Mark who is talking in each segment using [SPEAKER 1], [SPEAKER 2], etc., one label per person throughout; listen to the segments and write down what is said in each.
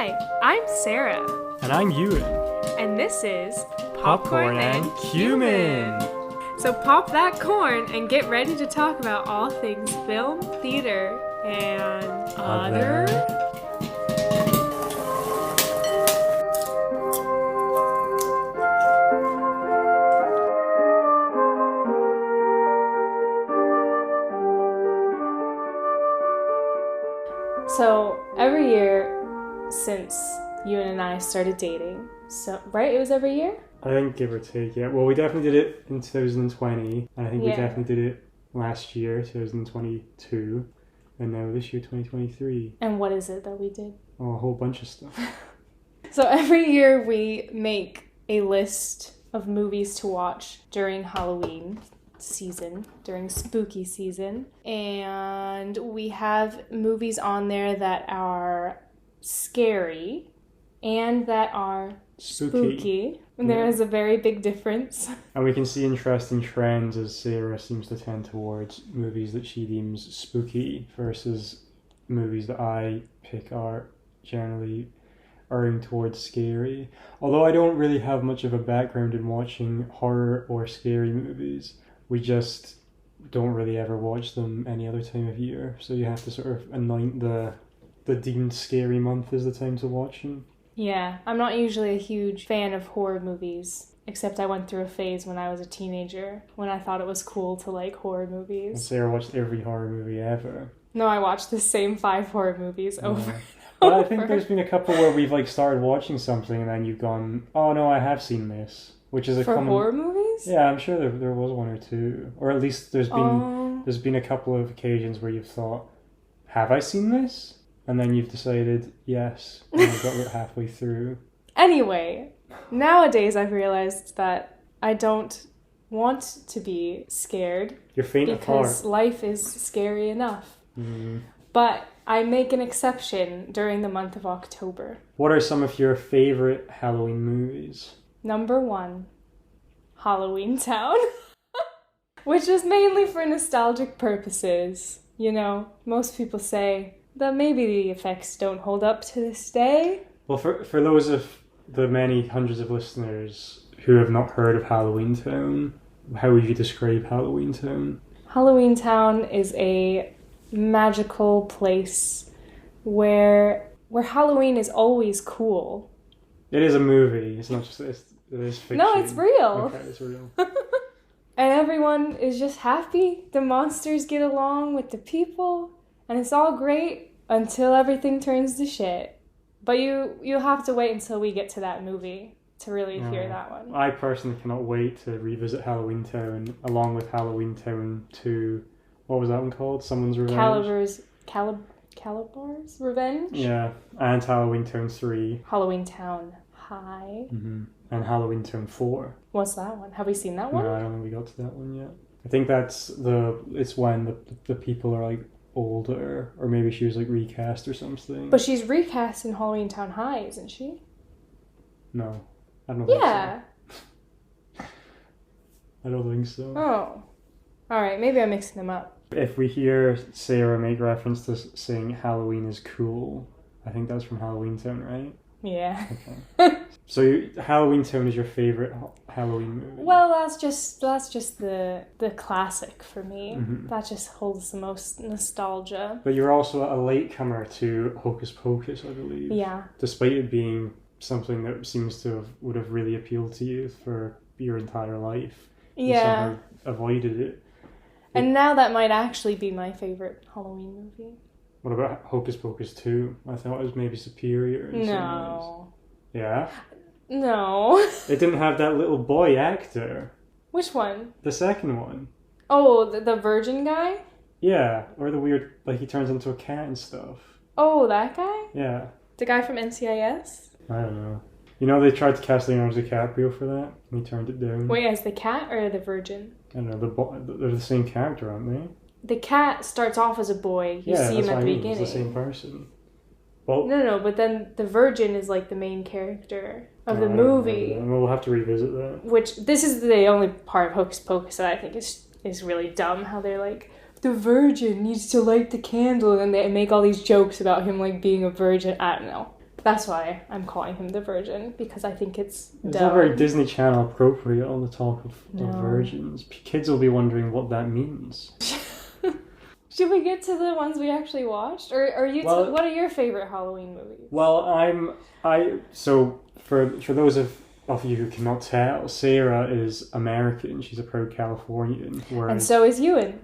[SPEAKER 1] Hi, I'm Sarah.
[SPEAKER 2] And I'm Ewan.
[SPEAKER 1] And this is
[SPEAKER 2] Popcorn and Cumin.
[SPEAKER 1] So pop that corn and get ready to talk about all things film, theater, and other. So every year since Ewan and I started dating, right? It was every year?
[SPEAKER 2] I think give or take, yeah. Well, we definitely did it in 2020, and I think we definitely did it last year, 2022, and now this year, 2023.
[SPEAKER 1] And what is it that we did?
[SPEAKER 2] Oh, a whole bunch of stuff.
[SPEAKER 1] So every year we make a list of movies to watch during Halloween season, during spooky season, and we have movies on there that are scary and that are spooky. And there is a very big difference.
[SPEAKER 2] And we can see interesting trends as Sarah seems to tend towards movies that she deems spooky versus movies that I pick are generally erring towards scary. Although I don't really have much of a background in watching horror or scary movies, we just don't really ever watch them any other time of year. So you have to sort of anoint the deemed scary month as the time to watch them.
[SPEAKER 1] Yeah, I'm not usually a huge fan of horror movies, except I went through a phase when I was a teenager when I thought it was cool to like horror movies.
[SPEAKER 2] And Sarah watched every horror movie ever.
[SPEAKER 1] No, I watched the same 5 horror movies over and
[SPEAKER 2] But
[SPEAKER 1] over.
[SPEAKER 2] I think there's been a couple where we've started watching something and then you've gone, oh no, I have seen this, which is a
[SPEAKER 1] For
[SPEAKER 2] common...
[SPEAKER 1] horror movies?
[SPEAKER 2] Yeah, I'm sure there was one or two, or at least there's been a couple of occasions where you've thought, have I seen this? And then you've decided yes, and you got it halfway through.
[SPEAKER 1] Anyway, nowadays I've realized that I don't want to be scared.
[SPEAKER 2] You're faint of
[SPEAKER 1] because
[SPEAKER 2] heart.
[SPEAKER 1] life is scary enough.
[SPEAKER 2] Mm.
[SPEAKER 1] But I make an exception during the month of October.
[SPEAKER 2] What are some of your favorite Halloween movies?
[SPEAKER 1] Number 1, Halloween Town. Which is mainly for nostalgic purposes. You know, most people say that maybe the effects don't hold up to this day.
[SPEAKER 2] Well, for those of the many hundreds of listeners who have not heard of Halloween Town, how would you describe Halloween Town?
[SPEAKER 1] Halloween Town is a magical place where Halloween is always cool.
[SPEAKER 2] It is a movie. It's not just it is fiction.
[SPEAKER 1] No, it's real.
[SPEAKER 2] Okay, it's real.
[SPEAKER 1] And everyone is just happy. The monsters get along with the people, and it's all great until everything turns to shit. But you have to wait until we get to that movie to really hear that one.
[SPEAKER 2] I personally cannot wait to revisit Halloween Town along with Halloween Town 2. What was that one called? Someone's Revenge?
[SPEAKER 1] Calabar's Revenge?
[SPEAKER 2] Yeah, and Halloween Town 3.
[SPEAKER 1] Halloween Town High.
[SPEAKER 2] Mm-hmm. And Halloween Town 4.
[SPEAKER 1] What's that one? Have we seen that one?
[SPEAKER 2] No, I don't think we got to that one yet. I think it's when the people are older, or maybe she was recast or something.
[SPEAKER 1] But she's recast in Halloween Town High, isn't she?
[SPEAKER 2] No, I don't think
[SPEAKER 1] yeah.
[SPEAKER 2] so. I don't think so.
[SPEAKER 1] Oh. Alright, maybe I'm mixing them up.
[SPEAKER 2] If we hear Sarah make reference to saying Halloween is cool, I think that's from Halloween Town, right?
[SPEAKER 1] Yeah.
[SPEAKER 2] Okay. So Halloween Town is your favorite Halloween movie?
[SPEAKER 1] Well, that's just the classic for me.
[SPEAKER 2] Mm-hmm.
[SPEAKER 1] That just holds the most nostalgia.
[SPEAKER 2] But you're also a latecomer to Hocus Pocus, I believe.
[SPEAKER 1] Yeah.
[SPEAKER 2] Despite it being something that would have really appealed to you for your entire life.
[SPEAKER 1] Yeah.
[SPEAKER 2] You somehow avoided it.
[SPEAKER 1] And now that might actually be my favorite Halloween movie.
[SPEAKER 2] What about Hocus Pocus 2? I thought it was maybe superior in some ways. Yeah?
[SPEAKER 1] No.
[SPEAKER 2] It didn't have that little boy actor.
[SPEAKER 1] Which one?
[SPEAKER 2] The second one.
[SPEAKER 1] Oh, the virgin guy?
[SPEAKER 2] Yeah, or the weird, he turns into a cat and stuff.
[SPEAKER 1] Oh, that guy?
[SPEAKER 2] Yeah.
[SPEAKER 1] The guy from NCIS?
[SPEAKER 2] I don't know. You know, they tried to cast Leonardo DiCaprio for that, and he turned it down.
[SPEAKER 1] Wait, as the cat or the virgin?
[SPEAKER 2] I don't know, they're the same character, aren't they?
[SPEAKER 1] The cat starts off as a boy. You see him at the beginning.
[SPEAKER 2] It's the same person. Well,
[SPEAKER 1] No, but then the virgin is the main character of the movie.
[SPEAKER 2] We'll have to revisit that.
[SPEAKER 1] Which, this is the only part of Hocus Pocus that I think is really dumb. How they're the virgin needs to light the candle, and they make all these jokes about him being a virgin. I don't know. That's why I'm calling him the Virgin, because I think it's
[SPEAKER 2] It's
[SPEAKER 1] dumb.
[SPEAKER 2] not very Disney Channel appropriate on the talk of
[SPEAKER 1] No.
[SPEAKER 2] virgins. Kids will be wondering what that means.
[SPEAKER 1] Should we get to the ones we actually watched? Or are you
[SPEAKER 2] Well-
[SPEAKER 1] what are your favorite Halloween movies?
[SPEAKER 2] Well, so for those of you who cannot tell, Sarah is American. She's a proud Californian. Whereas,
[SPEAKER 1] And so is Ewan.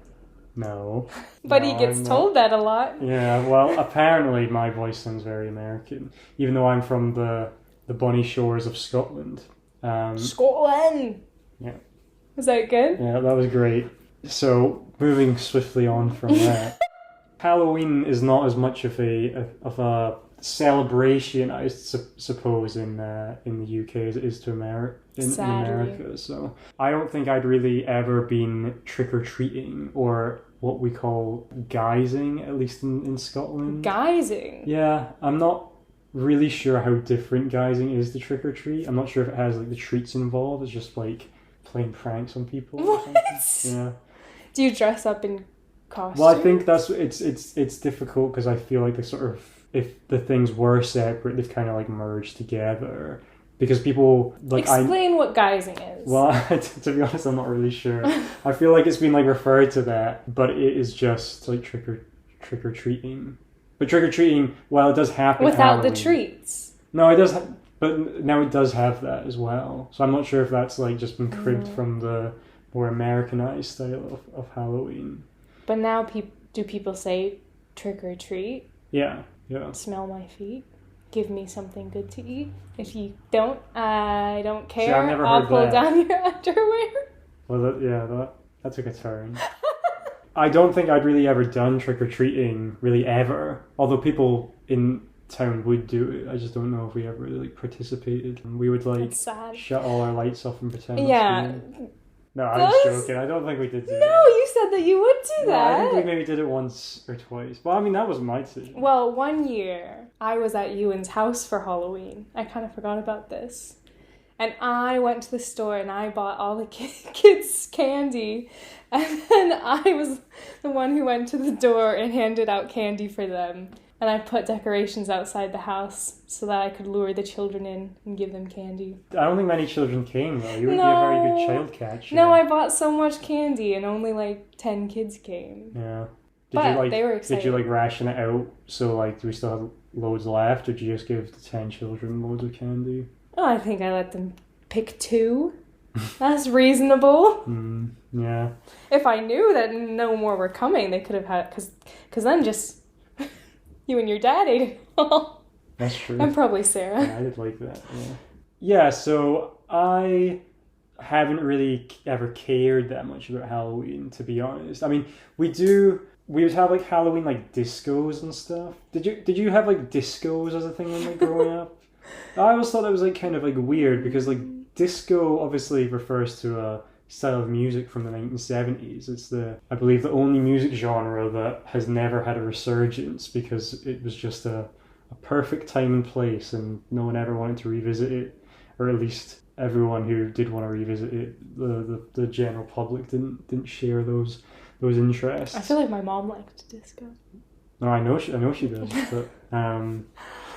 [SPEAKER 2] no.
[SPEAKER 1] But
[SPEAKER 2] No,
[SPEAKER 1] he gets
[SPEAKER 2] I'm not.
[SPEAKER 1] told that a lot.
[SPEAKER 2] Yeah, well, apparently my voice sounds very American, even though I'm from the bunny shores of Scotland.
[SPEAKER 1] Scotland!
[SPEAKER 2] Yeah.
[SPEAKER 1] Was that good?
[SPEAKER 2] Yeah, that was great. So, moving swiftly on from that, Halloween is not as much of a celebration, I suppose, in the UK as it is to in
[SPEAKER 1] Sadly.
[SPEAKER 2] America. So, I don't think I'd really ever been trick or treating or what we call guising, at least in Scotland.
[SPEAKER 1] Guising?
[SPEAKER 2] Yeah, I'm not really sure how different guising is to trick or treat. I'm not sure if it has like the treats involved. It's just like playing pranks on people. Or something.
[SPEAKER 1] What?
[SPEAKER 2] Yeah.
[SPEAKER 1] Do you dress up in costumes?
[SPEAKER 2] Well, I think that's it's difficult because I feel like they sort of, if the things were separate, they've kind of like merged together because people like
[SPEAKER 1] Explain what guising is.
[SPEAKER 2] Well, to be honest, I'm not really sure. I feel like it's been like referred to that, but it is just like trick or treating. But trick or treating, well, it does happen
[SPEAKER 1] without the
[SPEAKER 2] Halloween.
[SPEAKER 1] treats.
[SPEAKER 2] No, it does. But now it does have that as well. So I'm not sure if that's like just been cribbed from the more Americanized style of Halloween.
[SPEAKER 1] But now do people say trick or treat?
[SPEAKER 2] Yeah.
[SPEAKER 1] Smell my feet. Give me something good to eat. If you don't, I don't care.
[SPEAKER 2] See, I've never
[SPEAKER 1] I'll
[SPEAKER 2] heard
[SPEAKER 1] pull
[SPEAKER 2] that.
[SPEAKER 1] down your underwear.
[SPEAKER 2] Well, that took a turn. I don't think I'd really ever done trick or treating, really ever. Although people in town would do it, I just don't know if we ever really like participated. We would like
[SPEAKER 1] That's sad.
[SPEAKER 2] shut all our lights off and pretend.
[SPEAKER 1] Yeah.
[SPEAKER 2] No, I was joking. I don't think we did do that.
[SPEAKER 1] No, you said that you would do
[SPEAKER 2] No, I
[SPEAKER 1] that.
[SPEAKER 2] think we maybe did it once or twice. Well, I mean, that was my decision.
[SPEAKER 1] Well, one year I was at Ewan's house for Halloween. I kind of forgot about this. And I went to the store and I bought all the kids' candy. And then I was the one who went to the door and handed out candy for them. And I put decorations outside the house so that I could lure the children in and give them candy.
[SPEAKER 2] I don't think many children came, though. You would be a
[SPEAKER 1] No.
[SPEAKER 2] very good child catcher.
[SPEAKER 1] No, I bought so much candy and only like 10 kids came.
[SPEAKER 2] Yeah.
[SPEAKER 1] But they were excited.
[SPEAKER 2] Did you, like, ration it out so, like, do we still have loads left, or did you just give the 10 children loads of candy?
[SPEAKER 1] Oh, I think I let them pick 2. That's reasonable.
[SPEAKER 2] Yeah.
[SPEAKER 1] If I knew that no more were coming, they could have had... Because then just... you and your dad ate it all.
[SPEAKER 2] That's true.
[SPEAKER 1] And probably Sarah.
[SPEAKER 2] Yeah, I did like that, yeah. Yeah, so I haven't really ever cared that much about Halloween, to be honest. I mean, we would have like Halloween like discos and stuff. Did you have like discos as a thing when like growing up? I always thought that was like kind of like weird because like disco obviously refers to a style of music from the 1970s. It's I believe the only music genre that has never had a resurgence because it was just a perfect time and place and no one ever wanted to revisit it, or at least everyone who did want to revisit it, the general public didn't share those interests.
[SPEAKER 1] I feel like my mom liked disco.
[SPEAKER 2] No, I know she does, but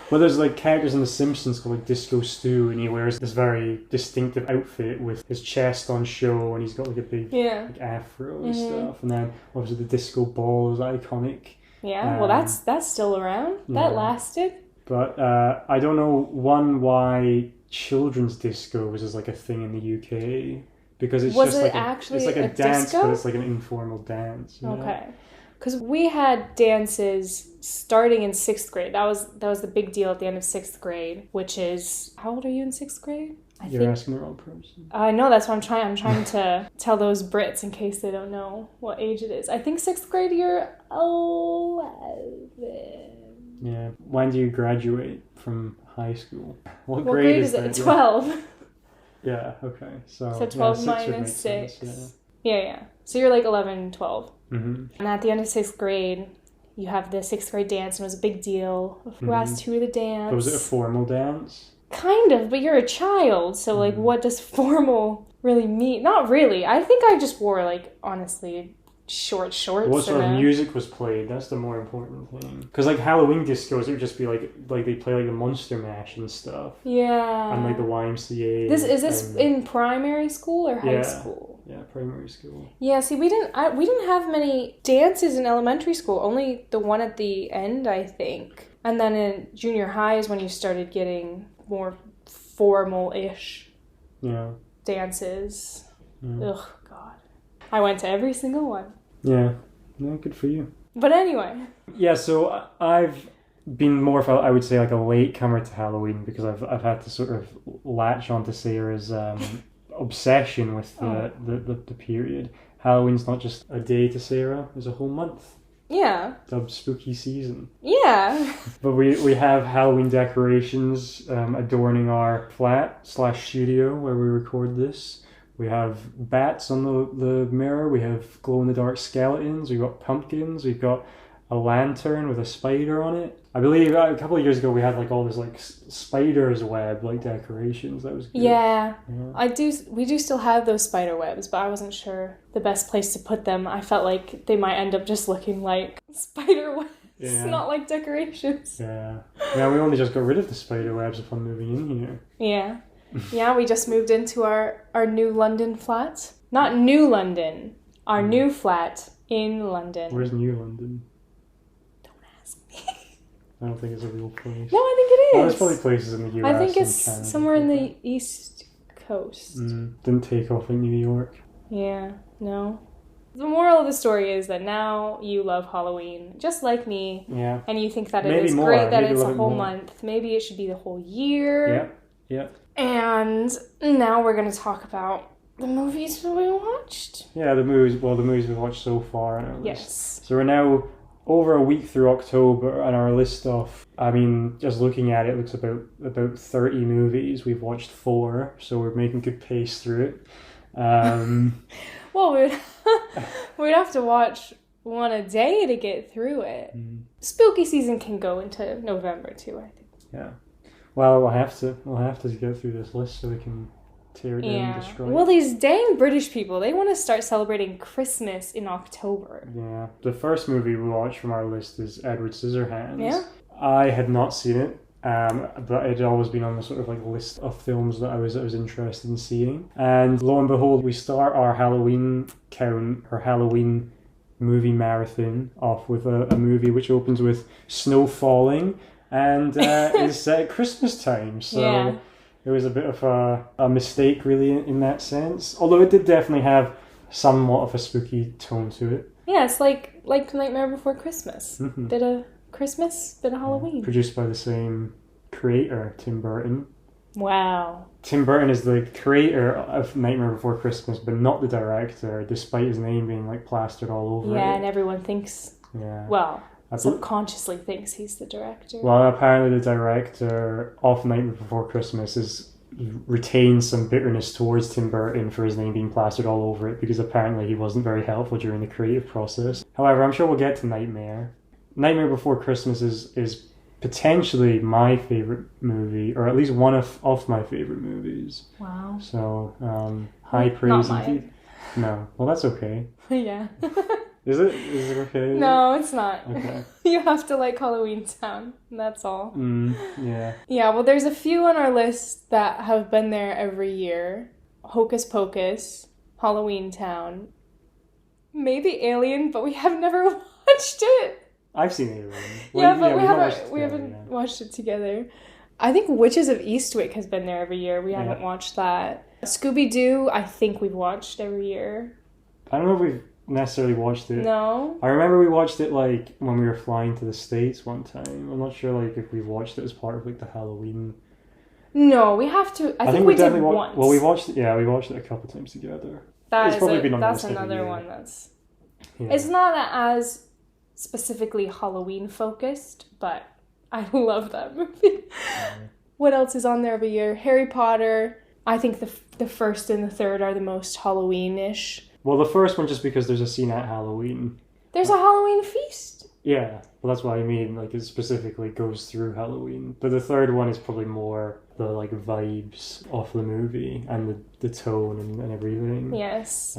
[SPEAKER 2] well, there's like characters in The Simpsons called like Disco Stew, and he wears this very distinctive outfit with his chest on show, and he's got like a big like afro and stuff. And then obviously the disco ball is iconic.
[SPEAKER 1] Yeah, well, that's still around. That lasted.
[SPEAKER 2] But I don't know why children's disco is like a thing in the UK, because it's
[SPEAKER 1] Was
[SPEAKER 2] just
[SPEAKER 1] it
[SPEAKER 2] like
[SPEAKER 1] actually
[SPEAKER 2] it's like a dance,
[SPEAKER 1] disco?
[SPEAKER 2] but it's like an informal dance. You know?
[SPEAKER 1] Okay. Because we had dances starting in 6th grade. That was the big deal at the end of 6th grade, which is... How old are you in 6th grade?
[SPEAKER 2] You're asking the wrong person.
[SPEAKER 1] I know, that's what I'm trying. I'm trying to tell those Brits in case they don't know what age it is. I think 6th grade, you're 11.
[SPEAKER 2] Yeah. When do you graduate from high school? What
[SPEAKER 1] What grade is
[SPEAKER 2] that?
[SPEAKER 1] it? 12.
[SPEAKER 2] Yeah, okay. So
[SPEAKER 1] 12
[SPEAKER 2] yeah, 6 would
[SPEAKER 1] minus
[SPEAKER 2] make
[SPEAKER 1] 6.
[SPEAKER 2] sense,
[SPEAKER 1] Yeah. So you're like 11, 12.
[SPEAKER 2] Mm-hmm.
[SPEAKER 1] And at the end of 6th grade, you have the 6th grade dance, and it was a big deal. Who asked who to dance?
[SPEAKER 2] But was it a formal dance?
[SPEAKER 1] Kind of, but you're a child, so like what does formal really mean? Not really. I think I just wore like, honestly, short shorts.
[SPEAKER 2] What sort of music was played? That's the more important thing. Because like Halloween discos, it would just be like they play like the Monster Mash and stuff.
[SPEAKER 1] Yeah.
[SPEAKER 2] And like the YMCA.
[SPEAKER 1] Is this in primary school or high school?
[SPEAKER 2] Yeah, primary school.
[SPEAKER 1] Yeah, see, we didn't have many dances in elementary school. Only the one at the end, I think. And then in junior high is when you started getting more formal-ish dances. Yeah. Ugh, God. I went to every single one.
[SPEAKER 2] Yeah. No, good for you.
[SPEAKER 1] But anyway.
[SPEAKER 2] Yeah, so I've been more of a, I would say, like a latecomer to Halloween because I've had to sort of latch onto Sarah's obsession with the period. Halloween's not just a day to Sarah, it's a whole month.
[SPEAKER 1] Yeah.
[SPEAKER 2] Dubbed spooky season.
[SPEAKER 1] Yeah.
[SPEAKER 2] But we have Halloween decorations adorning our flat/studio where we record this. We have bats on the mirror. We have glow-in-the-dark skeletons. We've got pumpkins. We've got a lantern with a spider on it. I believe a couple of years ago we had like all this like spider's web like decorations. That was good.
[SPEAKER 1] Yeah. We do still have those spider webs, but I wasn't sure the best place to put them. I felt like they might end up just looking like spider webs, not like decorations.
[SPEAKER 2] Yeah. Yeah, we only just got rid of the spider webs upon moving in here.
[SPEAKER 1] Yeah. Yeah, we just moved into our new London flat. Not New London. Our new flat in London.
[SPEAKER 2] Where's New London?
[SPEAKER 1] Don't ask me.
[SPEAKER 2] I don't think it's a real place.
[SPEAKER 1] No, I think it is.
[SPEAKER 2] Oh, there's probably places in the US.
[SPEAKER 1] I think it's
[SPEAKER 2] Canada,
[SPEAKER 1] somewhere in the East Coast.
[SPEAKER 2] Didn't take off in New York.
[SPEAKER 1] Yeah, no. The moral of the story is that now you love Halloween, just like me.
[SPEAKER 2] Yeah.
[SPEAKER 1] And you think that
[SPEAKER 2] Maybe
[SPEAKER 1] it is
[SPEAKER 2] more.
[SPEAKER 1] great that
[SPEAKER 2] Maybe
[SPEAKER 1] it's
[SPEAKER 2] a
[SPEAKER 1] a whole
[SPEAKER 2] more.
[SPEAKER 1] month. Maybe it should be the whole year.
[SPEAKER 2] Yeah.
[SPEAKER 1] And now we're going to talk about the movies that we watched.
[SPEAKER 2] Yeah, the movies we watched so far on our list.
[SPEAKER 1] Yes.
[SPEAKER 2] So we're now over a week through October, and our list of, I mean, just looking at it, looks about 30 movies. We've watched 4, so we're making good pace through it.
[SPEAKER 1] Well, we'd have to watch one a day to get through it. Spooky season can go into November too, I think.
[SPEAKER 2] Yeah. Well, we'll have to get through this list so we can tear it down and destroy it.
[SPEAKER 1] Well, these dang British people, they want to start celebrating Christmas in October.
[SPEAKER 2] Yeah. The first movie we watched from our list is Edward Scissorhands.
[SPEAKER 1] Yeah.
[SPEAKER 2] I had not seen it, but it had always been on the sort of like list of films that I was interested in seeing. And lo and behold, we start our Halloween count, our Halloween movie marathon off with a movie which opens with snow falling and is set at Christmas time. So it was a bit of a mistake really in that sense. Although it did definitely have somewhat of a spooky tone to it.
[SPEAKER 1] Yeah, it's like Nightmare Before Christmas.
[SPEAKER 2] Mm-hmm.
[SPEAKER 1] Bit of Christmas, bit of Halloween.
[SPEAKER 2] Produced by the same creator, Tim Burton.
[SPEAKER 1] Wow.
[SPEAKER 2] Tim Burton is the creator of Nightmare Before Christmas, but not the director, despite his name being like plastered all over it.
[SPEAKER 1] Yeah, and everyone thinks, subconsciously thinks he's the director.
[SPEAKER 2] Well, apparently the director of Nightmare Before Christmas retains some bitterness towards Tim Burton for his name being plastered all over it, because apparently he wasn't very helpful during the creative process. However, I'm sure we'll get to Nightmare. Nightmare Before Christmas is potentially my favorite movie, or at least one of my favorite movies.
[SPEAKER 1] Wow.
[SPEAKER 2] So, high praise
[SPEAKER 1] not
[SPEAKER 2] indeed. No. Well, that's okay.
[SPEAKER 1] Yeah.
[SPEAKER 2] Is it? Is it okay?
[SPEAKER 1] No, it's not.
[SPEAKER 2] Okay.
[SPEAKER 1] You have to like Halloween Town. That's all.
[SPEAKER 2] Yeah.
[SPEAKER 1] Yeah, well, there's a few on our list that have been there every year. Hocus Pocus, Halloween Town, maybe Alien, but we have never watched it.
[SPEAKER 2] I've seen Alien.
[SPEAKER 1] Well, but we haven't watched it together. I think Witches of Eastwick has been there every year. We haven't watched that. Scooby-Doo, I think we've watched every year.
[SPEAKER 2] I don't know if we've necessarily watched it.
[SPEAKER 1] No.
[SPEAKER 2] I remember we watched it like when we were flying to the States one time. I'm not sure like if we watched it as part of like the Halloween.
[SPEAKER 1] No, we have to. I think we did once.
[SPEAKER 2] Well, we watched it. Yeah, we watched it a couple times together. That's
[SPEAKER 1] another one that's. Yeah. It's not as specifically Halloween focused, but I love that movie. Yeah. What else is on there every year? Harry Potter. I think the first and the third are the most Halloween-ish.
[SPEAKER 2] Well, the first one just because there's a scene at Halloween.
[SPEAKER 1] There's a Halloween feast.
[SPEAKER 2] Yeah, well that's what I mean. Like it specifically goes through Halloween. But the third one is probably more the like vibes of the movie and the tone and everything.
[SPEAKER 1] Yes.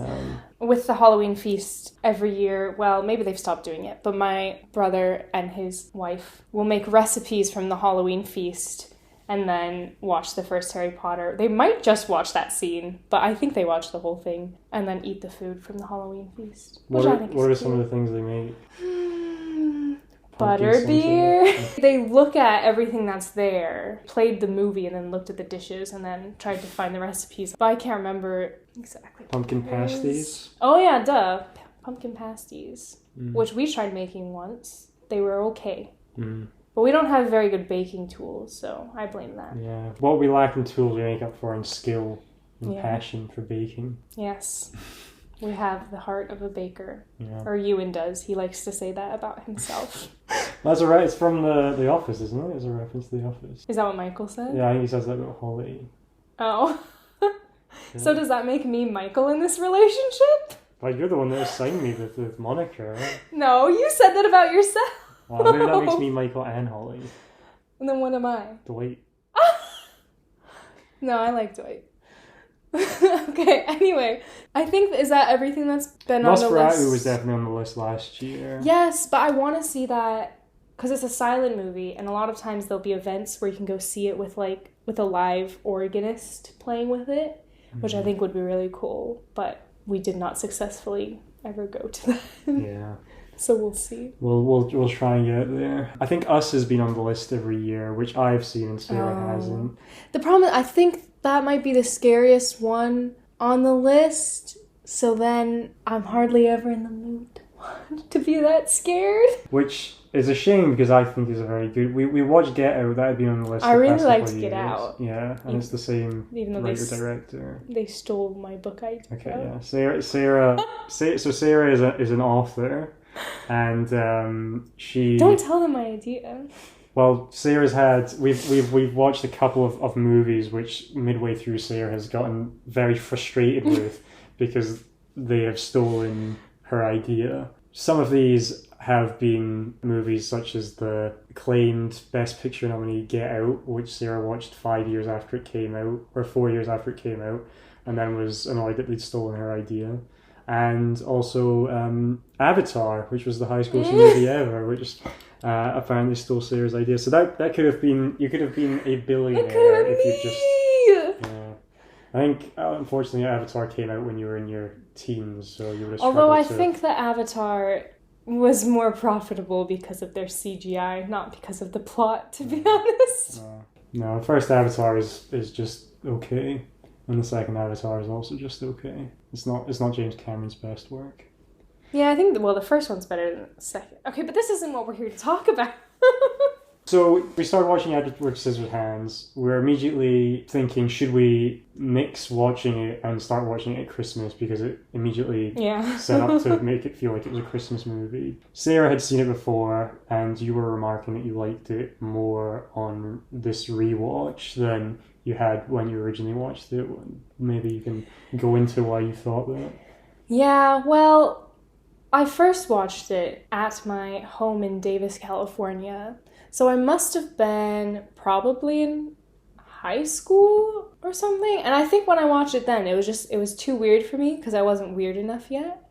[SPEAKER 1] With the Halloween feast every year, well, maybe they've stopped doing it, but my brother and his wife will make recipes from the Halloween feast and then watch the first Harry Potter. They might just watch that scene, but I think they watch the whole thing and then eat the food from the Halloween feast.
[SPEAKER 2] What are some of the things they make?
[SPEAKER 1] Butterbeer. They look at everything that's there, played the movie, and then looked at the dishes, and then tried to find the recipes. But I can't remember exactly.
[SPEAKER 2] Pumpkin pasties?
[SPEAKER 1] Oh yeah, duh. Pumpkin pasties, which we tried making once. They were okay. But we don't have very good baking tools, so I blame that.
[SPEAKER 2] Yeah. What we lack in tools we make up for in skill and passion for baking.
[SPEAKER 1] Yes. We have the heart of a baker.
[SPEAKER 2] Yeah.
[SPEAKER 1] Or Ewan does. He likes to say that about himself.
[SPEAKER 2] That's alright. It's from the Office, isn't it? It's a reference to The Office.
[SPEAKER 1] Is that what Michael said?
[SPEAKER 2] Yeah, I think he says that about Holly.
[SPEAKER 1] Oh.
[SPEAKER 2] Yeah.
[SPEAKER 1] So does that make me Michael in this relationship?
[SPEAKER 2] Well, you're the one that assigned me the moniker, right?
[SPEAKER 1] No, you said that about yourself.
[SPEAKER 2] Well, maybe that makes me Michael and Holly.
[SPEAKER 1] And then what am I?
[SPEAKER 2] Dwight.
[SPEAKER 1] No, I like Dwight. Okay, anyway. I think, is that everything that's been on the list?
[SPEAKER 2] Nosferatu was definitely on the list last year.
[SPEAKER 1] Yes, but I want to see that, because it's a silent movie, and a lot of times there'll be events where you can go see it with a live organist playing with it, which I think would be really cool, but we did not successfully ever go to that.
[SPEAKER 2] Yeah.
[SPEAKER 1] So we'll see.
[SPEAKER 2] We'll try and get there. I think Us has been on the list every year, which I've seen and Sarah hasn't.
[SPEAKER 1] The problem is, I think that might be the scariest one on the list, so then I'm hardly ever in the mood to be that scared.
[SPEAKER 2] Which is a shame, because I think is a very good... We watched Get Out, that had been on the list.
[SPEAKER 1] I really liked Get Out.
[SPEAKER 2] Yeah, and it's the same writer-director.
[SPEAKER 1] They stole my book idea.
[SPEAKER 2] Okay, yeah. Sarah is an author, and she...
[SPEAKER 1] Don't tell them my idea.
[SPEAKER 2] Well, Sarah's had... We've watched a couple of movies which midway through Sarah has gotten very frustrated with because they have stolen her idea. Some of these have been movies such as the acclaimed Best Picture nominee Get Out, which Sarah watched 5 years after it came out, or 4 years after it came out, and then was annoyed that they'd stolen her idea. And also Avatar, which was the highest grossing movie ever, which apparently stole Sarah's idea. So that could have been... You could have been a billionaire if you just... Yeah. I think, unfortunately, Avatar came out when you were in your teens, so you would have struggled.
[SPEAKER 1] Although I think that Avatar was more profitable because of their CGI, not because of the plot, to be honest.
[SPEAKER 2] No, the first Avatar is just okay, and the second Avatar is also just okay. It's not James Cameron's best work.
[SPEAKER 1] Yeah, I think, the first one's better than the second. Okay, but this isn't what we're here to talk about.
[SPEAKER 2] So we started watching Edward Scissorhands. We're immediately thinking, should we mix watching it and start watching it at Christmas, because it immediately set up to make it feel like it was a Christmas movie. Sarah had seen it before, and you were remarking that you liked it more on this rewatch than you had when you originally watched it. Maybe you can go into why you thought that.
[SPEAKER 1] Yeah, well, I first watched it at my home in Davis, California. So I must have been probably in high school or something. And I think when I watched it then, it was too weird for me because I wasn't weird enough yet.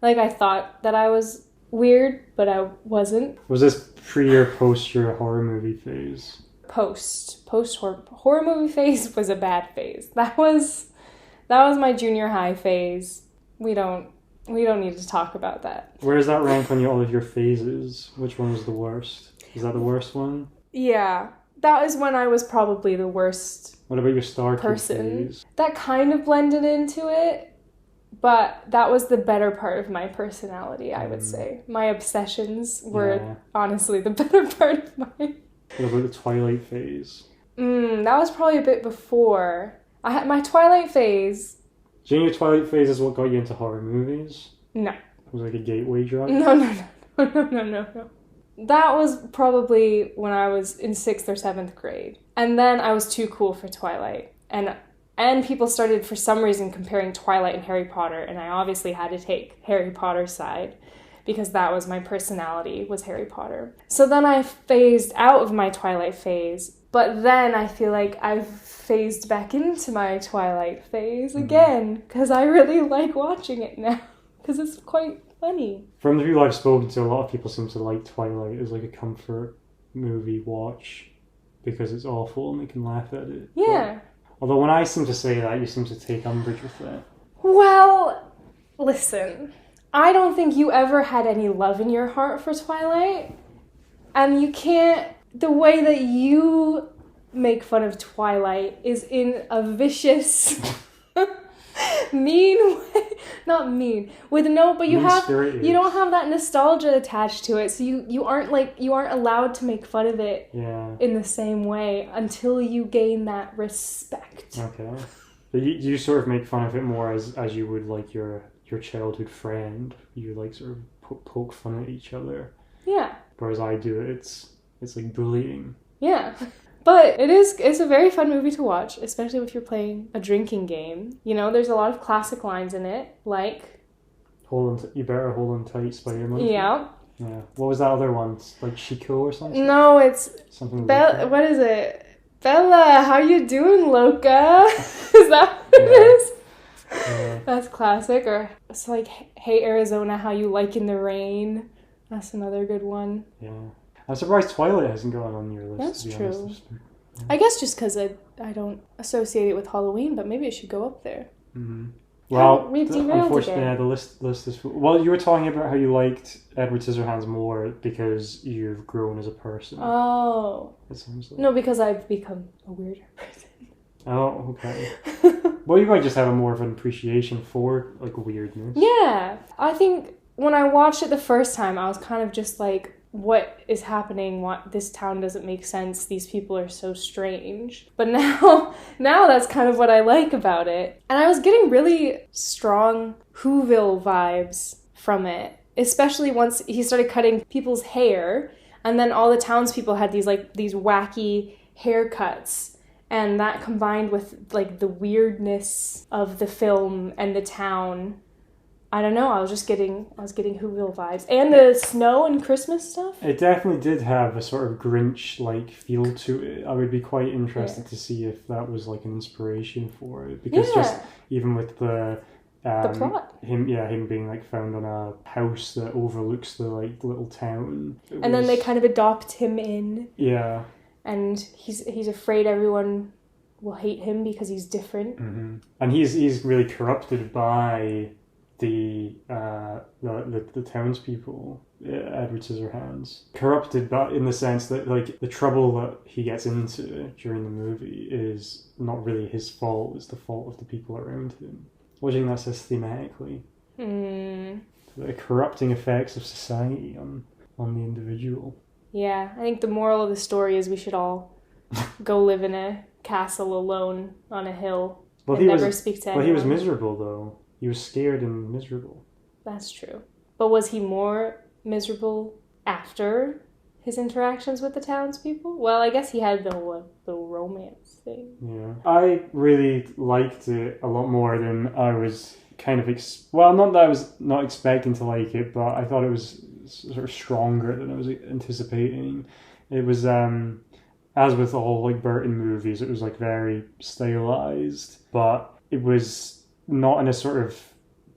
[SPEAKER 1] Like, I thought that I was weird, but I wasn't.
[SPEAKER 2] Was this pre or post your horror movie phase?
[SPEAKER 1] Post horror movie phase was a bad phase. That was my junior high phase. We don't need to talk about that.
[SPEAKER 2] Where does that rank on all of your phases? Which one was the worst? Is that the worst one?
[SPEAKER 1] Yeah. That was when I was probably the worst.
[SPEAKER 2] What about your Star Kid
[SPEAKER 1] person?
[SPEAKER 2] phase? That
[SPEAKER 1] kind of blended into it, but that was the better part of my personality, I would say. My obsessions were honestly the better part of mine.
[SPEAKER 2] What about the Twilight phase?
[SPEAKER 1] That was probably a bit before. I had my Twilight phase.
[SPEAKER 2] Do you think your Twilight phase is what got you into horror movies?
[SPEAKER 1] No.
[SPEAKER 2] It was like a gateway drug?
[SPEAKER 1] No. That was probably when I was in 6th or 7th grade. And then I was too cool for Twilight. And people started, for some reason, comparing Twilight and Harry Potter, and I obviously had to take Harry Potter's side. because that was my personality, was Harry Potter. So then I phased out of my Twilight phase, but then I feel like I've phased back into my Twilight phase again, because I really like watching it now, because it's quite funny.
[SPEAKER 2] From the people I've spoken to, a lot of people seem to like Twilight as like a comfort movie watch because it's awful and they can laugh at it.
[SPEAKER 1] Yeah.
[SPEAKER 2] But, although when I seem to say that, you seem to take umbrage with it.
[SPEAKER 1] Well, listen, I don't think you ever had any love in your heart for Twilight, and you can't, the way that you make fun of Twilight is in a vicious, mean way. Not mean, with no, but you don't have that nostalgia attached to it, so you aren't allowed to make fun of it in the same way until you gain that respect.
[SPEAKER 2] Okay. But you sort of make fun of it more as you would like your childhood friend. You like sort of poke fun at each other.
[SPEAKER 1] Yeah.
[SPEAKER 2] Whereas I do it, it's like bullying.
[SPEAKER 1] Yeah. But it's a very fun movie to watch, especially if you're playing a drinking game. You know, there's a lot of classic lines in it, like
[SPEAKER 2] you better hold on tight, Spider-Man.
[SPEAKER 1] Yeah.
[SPEAKER 2] Yeah. What was that other one? Like Chico or something?
[SPEAKER 1] No, it's
[SPEAKER 2] something.
[SPEAKER 1] What is it? Bella, how you doing, Loca? Is that what it is? Yeah. That's classic. Or it's like, hey, Arizona, how you liking the rain? That's another good one.
[SPEAKER 2] Yeah. I'm surprised Twilight hasn't gone on your list.
[SPEAKER 1] That's true. Yeah. I guess just because I don't associate it with Halloween, but maybe it should go up there.
[SPEAKER 2] Mm-hmm. Well, unfortunately, the list is full. Well, you were talking about how you liked Edward Scissorhands more because you've grown as a person.
[SPEAKER 1] Oh.
[SPEAKER 2] It sounds like.
[SPEAKER 1] No, because I've become a weirder person.
[SPEAKER 2] Oh, okay. Well, you might just have more of an appreciation for like weirdness.
[SPEAKER 1] Yeah. I think when I watched it the first time, I was kind of just like, what is happening? What, this town doesn't make sense. These people are so strange. But now that's kind of what I like about it. And I was getting really strong Whoville vibes from it, especially once he started cutting people's hair, and then all the townspeople had these wacky haircuts, and that combined with like the weirdness of the film and the town. I don't know, I was getting Whoville vibes. And the snow and Christmas stuff.
[SPEAKER 2] It definitely did have a sort of Grinch-like feel to it. I would be quite interested to see if that was like an inspiration for it. Because just even with the
[SPEAKER 1] plot.
[SPEAKER 2] Him being like found on a house that overlooks the like little town.
[SPEAKER 1] Then they kind of adopt him in.
[SPEAKER 2] Yeah.
[SPEAKER 1] And he's afraid everyone will hate him because he's different.
[SPEAKER 2] Mm-hmm. And he's really corrupted by the townspeople, Edward Scissorhands, corrupted, but in the sense that like the trouble that he gets into during the movie is not really his fault; it's the fault of the people around him. What do you think that says thematically? The corrupting effects of society on the individual.
[SPEAKER 1] Yeah, I think the moral of the story is we should all go live in a castle alone on a hill and never speak to anyone.
[SPEAKER 2] But he was miserable though. He was scared and miserable.
[SPEAKER 1] That's true. But was he more miserable after his interactions with the townspeople? Well, I guess he had the romance thing.
[SPEAKER 2] Yeah. I really liked it a lot more than I was kind of... not that I was not expecting to like it, but I thought it was sort of stronger than I was anticipating. It was, as with all like Burton movies, it was like very stylized, but it was not in a sort of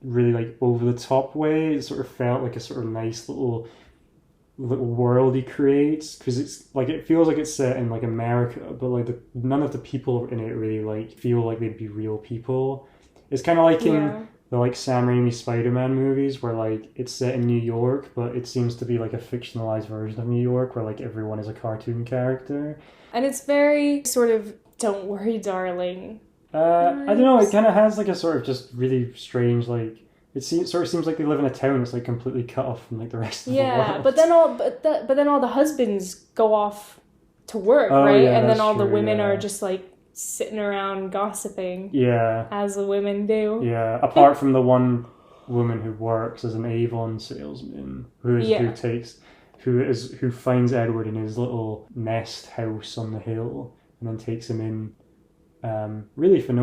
[SPEAKER 2] really like over the top way. It sort of felt like a sort of nice little world he creates, because it's like it feels like it's set in like America, but like none of the people in it really like feel like they'd be real people. It's kind of like in the like Sam Raimi Spider-Man movies where like it's set in New York, but it seems to be like a fictionalized version of New York where like everyone is a cartoon character. And
[SPEAKER 1] it's very sort of don't worry, darling.
[SPEAKER 2] I don't know, it kind of has like a sort of just really strange, like, it seems like they live in a town that's like completely cut off from like the rest of the world. Yeah,
[SPEAKER 1] but then all the husbands go off to work, right?
[SPEAKER 2] Yeah,
[SPEAKER 1] and then all the women are just like sitting around gossiping.
[SPEAKER 2] Yeah.
[SPEAKER 1] As the women do.
[SPEAKER 2] Yeah, apart from the one woman who works as an Avon salesman who finds Edward in his little nest house on the hill and then takes him in. Really for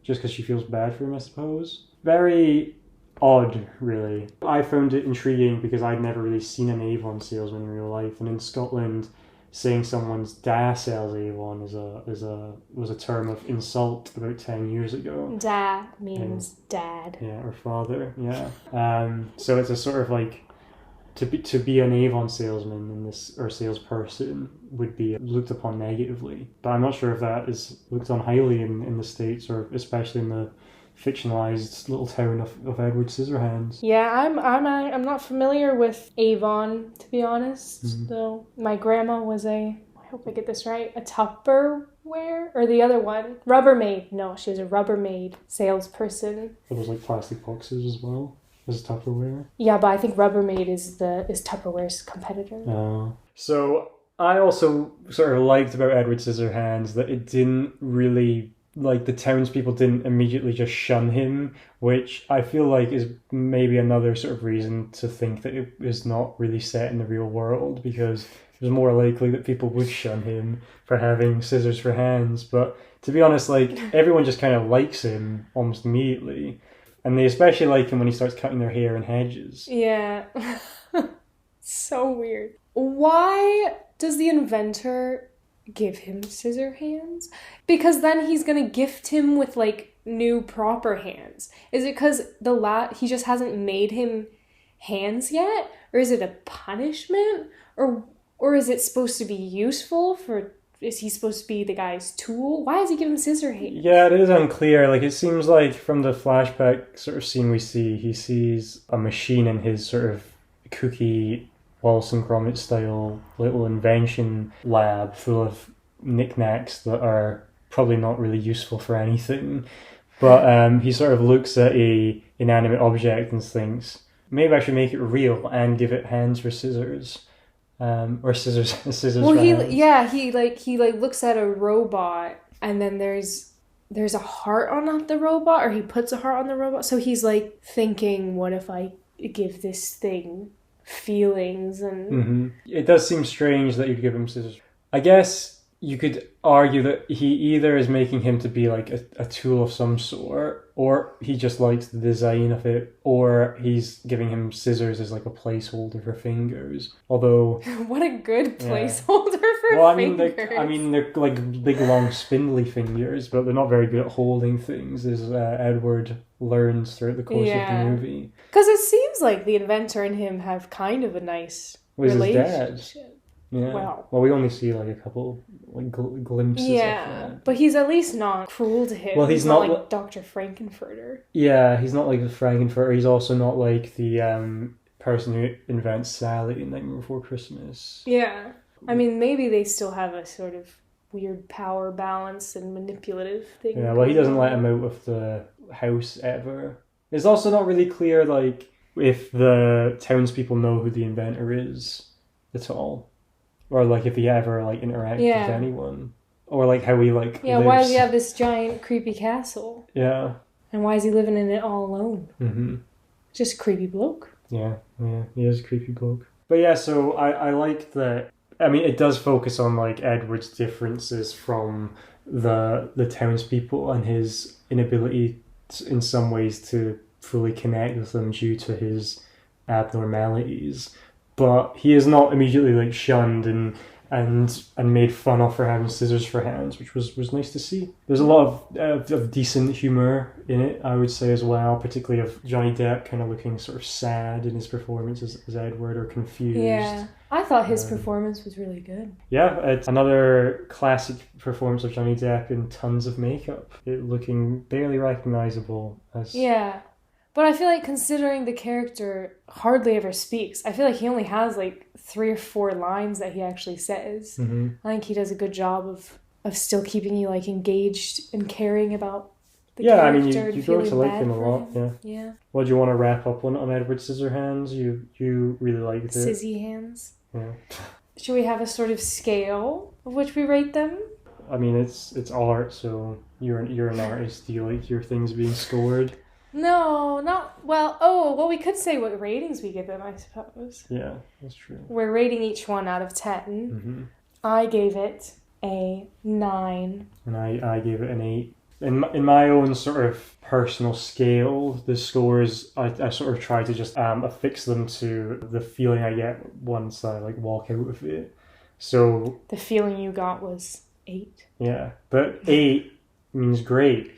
[SPEAKER 2] just because she feels bad for him, I suppose. Very odd, really. I found it intriguing because I'd never really seen an Avon salesman in real life, and in Scotland, saying someone's da sells Avon was a term of insult about 10 years ago.
[SPEAKER 1] Da means dad.
[SPEAKER 2] Yeah, or father. Yeah. So it's a sort of like to be an Avon salesman in this, or salesperson, would be looked upon negatively. But I'm not sure if that is looked on highly in the States, or especially in the fictionalized little town of Edward Scissorhands.
[SPEAKER 1] Yeah, I'm not familiar with Avon, to be honest. Though my grandma was I hope I get this right, a Tupperware, or the other one, Rubbermaid. No, she was a Rubbermaid salesperson.
[SPEAKER 2] There was like plastic boxes as well as Tupperware.
[SPEAKER 1] Yeah, but I think Rubbermaid is Tupperware's competitor.
[SPEAKER 2] Oh. So I also sort of liked about Edward Scissorhands that it didn't really, like, the townspeople didn't immediately just shun him, which I feel like is maybe another sort of reason to think that it is not really set in the real world, because it was more likely that people would shun him for having scissors for hands. But to be honest, like, everyone just kind of likes him almost immediately. And they especially like him when he starts cutting their hair in hedges.
[SPEAKER 1] Yeah. So weird. Why does the inventor give him scissor hands? Because then he's gonna gift him with, like, new proper hands. Is it because he just hasn't made him hands yet? Or is it a punishment? Or is it supposed to be useful for... Is he supposed to be the guy's tool? Why does he give him scissor hands?
[SPEAKER 2] Yeah, it is unclear. Like, it seems like from the flashback sort of scene we see, he sees a machine in his sort of cookie Wallace and Gromit style little invention lab full of knickknacks that are probably not really useful for anything. But he sort of looks at a inanimate object and thinks, maybe I should make it real and give it hands for scissors. Or scissors.
[SPEAKER 1] Well,
[SPEAKER 2] for hands.
[SPEAKER 1] he looks at a robot, and then there's a heart on the robot, or he puts a heart on the robot. So he's like thinking, what if I give this thing feelings? And
[SPEAKER 2] It does seem strange that you'd give him scissors. I guess you could argue that he either is making him to be like a tool of some sort, or he just likes the design of it, or he's giving him scissors as like a placeholder for fingers. Although,
[SPEAKER 1] what a good placeholder for fingers.
[SPEAKER 2] They're like big, long, spindly fingers, but they're not very good at holding things, as Edward learns throughout the course of the movie.
[SPEAKER 1] Because it seems like the inventor and him have kind of a nice relationship.
[SPEAKER 2] His dad. Yeah. Well, we only see like a couple like glimpses of that.
[SPEAKER 1] But he's at least not cruel to him.
[SPEAKER 2] Well, he's not
[SPEAKER 1] like Dr. Frankenfurter.
[SPEAKER 2] Yeah, he's not like the Frankenfurter. He's also not like the person who invents Sally in Nightmare Before Christmas.
[SPEAKER 1] Yeah. I mean, maybe they still have a sort of weird power balance and manipulative thing.
[SPEAKER 2] Yeah, well, he doesn't let him out of the house ever. It's also not really clear, like, if the townspeople know who the inventor is at all. Or, like, if he ever, like, interacts with anyone. Or, like, how he, like,
[SPEAKER 1] lives. Why does he have this giant, creepy castle?
[SPEAKER 2] Yeah.
[SPEAKER 1] And why is he living in it all alone?
[SPEAKER 2] Mm-hmm.
[SPEAKER 1] Just a creepy bloke.
[SPEAKER 2] Yeah, he is a creepy bloke. But yeah, so I like that. I mean, it does focus on, like, Edward's differences from the townspeople and his inability in some ways to fully connect with them due to his abnormalities. But he is not immediately like shunned and made fun of for having scissors for hands, which was nice to see. There's a lot of decent humour in it, I would say, as well, particularly of Johnny Depp kind of looking sort of sad in his performance as Edward, or confused.
[SPEAKER 1] Yeah, I thought his performance was really good.
[SPEAKER 2] Yeah, it's another classic performance of Johnny Depp in tons of makeup, it looking barely recognisable as...
[SPEAKER 1] Yeah. But I feel like, considering the character hardly ever speaks, I feel like he only has like 3 or 4 lines that he actually says.
[SPEAKER 2] Mm-hmm.
[SPEAKER 1] I think he does a good job of still keeping you like engaged and caring about the character.
[SPEAKER 2] I mean, you grow to like him a lot.
[SPEAKER 1] Yeah.
[SPEAKER 2] Well, do you want to wrap up on Edward Scissorhands? You really liked it.
[SPEAKER 1] Scissy hands.
[SPEAKER 2] Yeah.
[SPEAKER 1] Should we have a sort of scale of which we rate them?
[SPEAKER 2] I mean, it's art, so you're an artist. Do you like your things being scored?
[SPEAKER 1] No, not... Well, we could say what ratings we give them, I suppose.
[SPEAKER 2] Yeah, that's true.
[SPEAKER 1] We're rating each one out of 10.
[SPEAKER 2] Mm-hmm.
[SPEAKER 1] I gave it a 9.
[SPEAKER 2] And I gave it an 8. in my own sort of personal scale, the scores I sort of try to just affix them to the feeling I get once I like walk out of it. So
[SPEAKER 1] the feeling you got was 8.
[SPEAKER 2] Yeah, but 8 means great,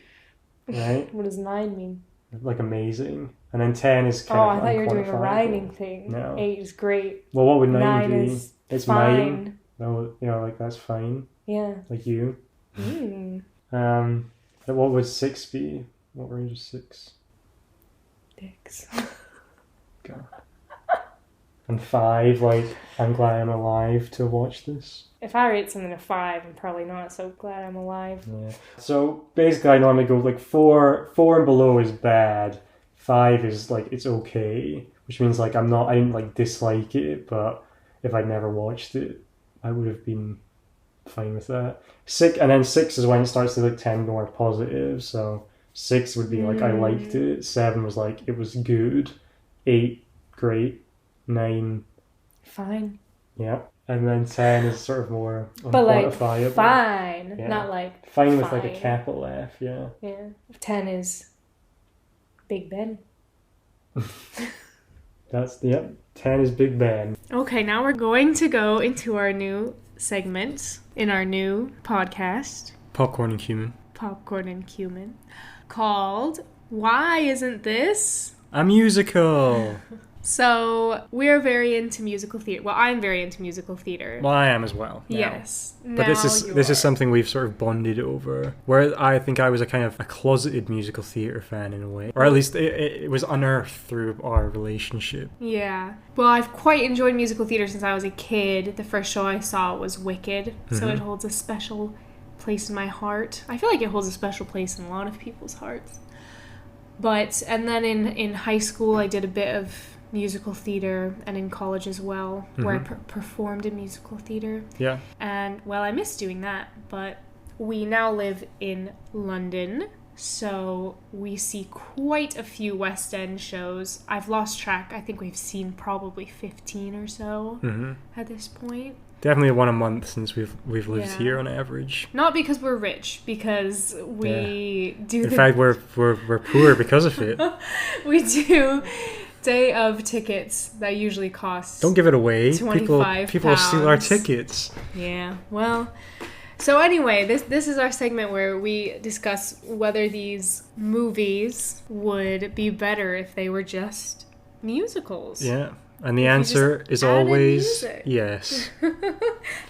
[SPEAKER 2] right?
[SPEAKER 1] What does 9 mean?
[SPEAKER 2] Like amazing, and then 10 is kind of
[SPEAKER 1] I thought you were doing a
[SPEAKER 2] unquantifiable.
[SPEAKER 1] rhyming thing.
[SPEAKER 2] No.
[SPEAKER 1] 8 is great.
[SPEAKER 2] Well, what would 9 be?
[SPEAKER 1] Is
[SPEAKER 2] It's
[SPEAKER 1] fine.
[SPEAKER 2] mine. No, like that's fine.
[SPEAKER 1] Yeah.
[SPEAKER 2] Like you.
[SPEAKER 1] Mm.
[SPEAKER 2] What would 6 be? What range is 6?
[SPEAKER 1] Dicks.
[SPEAKER 2] God. And 5, like, I'm glad I'm alive to watch this.
[SPEAKER 1] If I rate something a 5, I'm probably not so glad I'm alive.
[SPEAKER 2] Yeah. So basically, I normally go like 4 and below is bad. 5 is like it's okay, which means like I didn't like dislike it, but if I'd never watched it, I would have been fine with that. 6 is when it starts to like tend more positive. So 6 would be like I liked it. 7 was like it was good. 8 great. 9
[SPEAKER 1] fine.
[SPEAKER 2] Yeah. And then 10 is sort of more
[SPEAKER 1] But like
[SPEAKER 2] unquantifiable.
[SPEAKER 1] fine,
[SPEAKER 2] Yeah.
[SPEAKER 1] not like
[SPEAKER 2] Fine with like a capital F, yeah.
[SPEAKER 1] Yeah. 10 is Big Ben.
[SPEAKER 2] 10 is Big Ben.
[SPEAKER 1] Okay, now we're going to go into our new segment in our new podcast,
[SPEAKER 2] Popcorn and Cumin.
[SPEAKER 1] Popcorn and Cumin, called Why Isn't This
[SPEAKER 2] A Musical?
[SPEAKER 1] So, we're very into musical theater. Well, I'm very into musical theater.
[SPEAKER 2] Well, I am as well. Now.
[SPEAKER 1] Yes.
[SPEAKER 2] But this is something we've sort of bonded over. Where I think I was a kind of a closeted musical theater fan in a way. Or at least it was unearthed through our relationship.
[SPEAKER 1] Yeah. Well, I've quite enjoyed musical theater since I was a kid. The first show I saw was Wicked. So it holds a special place in my heart. I feel like it holds a special place in a lot of people's hearts. And then in high school, I did a bit of musical theater, and in college as well, where I performed in musical theater.
[SPEAKER 2] Yeah.
[SPEAKER 1] And, well, I miss doing that, but we now live in London, so we see quite a few West End shows. I've lost track. I think we've seen probably 15 or so at this point.
[SPEAKER 2] Definitely 1 a month since we've lived here on average.
[SPEAKER 1] Not because we're rich, because we do.
[SPEAKER 2] In fact, we're poor because of it.
[SPEAKER 1] We do day of tickets that usually cost.
[SPEAKER 2] Don't give it away.
[SPEAKER 1] £25.
[SPEAKER 2] People will steal our tickets.
[SPEAKER 1] Yeah. Well. So anyway, this is our segment where we discuss whether these movies would be better if they were just musicals.
[SPEAKER 2] Yeah. And the answer is always yes.